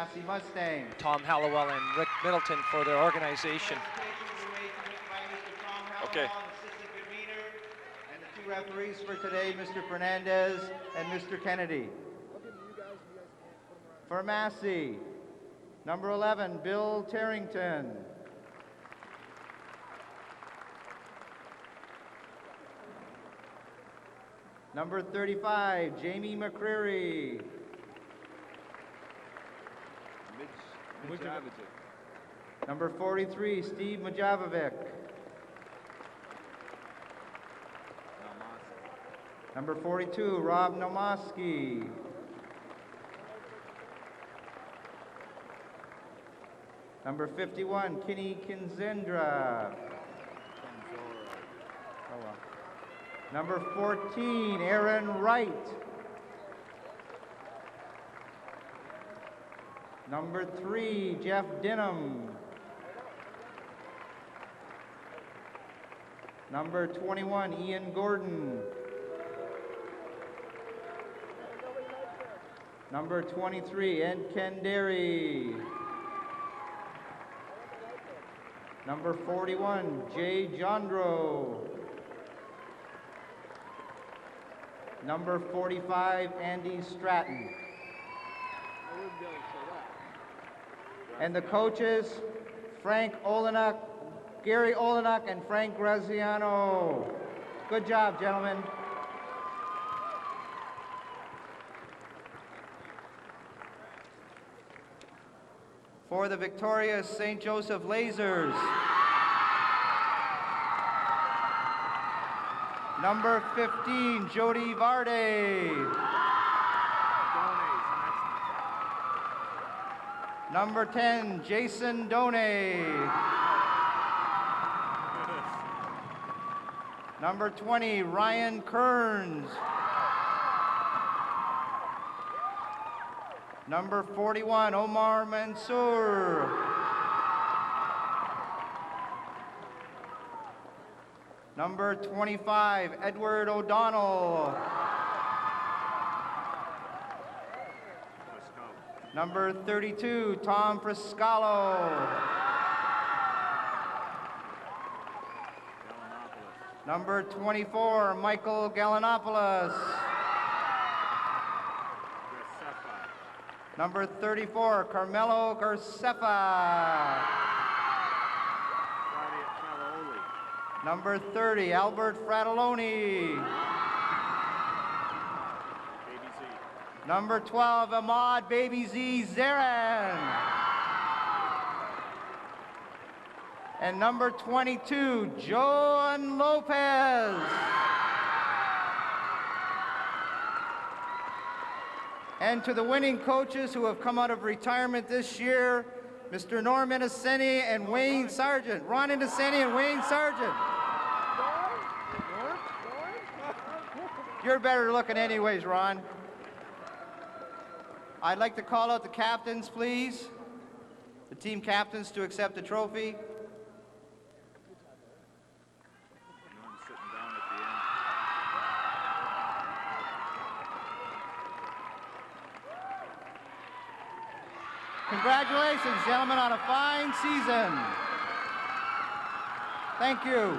Speaker 4: Tom Hallowell and Rick Middleton, for their organization.
Speaker 1: Okay.
Speaker 2: And the two referees for today, Mr. Fernandez and Mr. Kennedy. For Massey, number 11, Bill Tarrington. Number 35, Jamie McCreary. Number 43, Steve Majavovic. Number 42, Rob Nomowski. Number 51, Kinney Kinzendra. Number 14, Aaron Wright. Number 3, Jeff Dinham. Number 21, Ian Gordon. Number 23, Ed Kendary. Number 41, Jay Jondro. Number 45, Andy Stratton. And the coaches, Frank Olenek, Gary Olenek, and Frank Graziano. Good job, gentlemen. For the victorious St. Joseph Lasers, number 15, Jody Varde. Number 10, Jason Done. Number 20, Ryan Kearns. Number 41, Omar Mansour. Number 25, Edward O'Donnell. Number 32, Tom Friscalo. Number 24, Michael Gallinopoulos. Number 34, Carmelo Garcefa. Number 30, Albert Fratelloni. Number 12, Ahmad Baby Z Zaran. And number 22, Joan Lopez. And to the winning coaches who have come out of retirement this year, Mr. Norm Innocenti and Wayne Sargent. Ron Innocenti and Wayne Sargent. You're better looking anyways, Ron. I'd like to call out the captains, please. The team captains to accept the trophy. Congratulations, gentlemen, on a fine season. Thank you.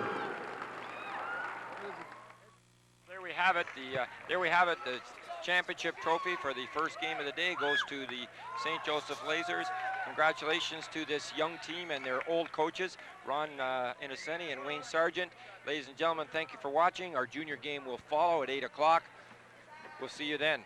Speaker 1: There we have it. The championship trophy for the first game of the day goes to the St. Joseph Lasers. Congratulations to this young team and their old coaches, Ron Innocenti and Wayne Sargent. Ladies and gentlemen, thank you for watching. Our junior game will follow at 8 o'clock. We'll see you then.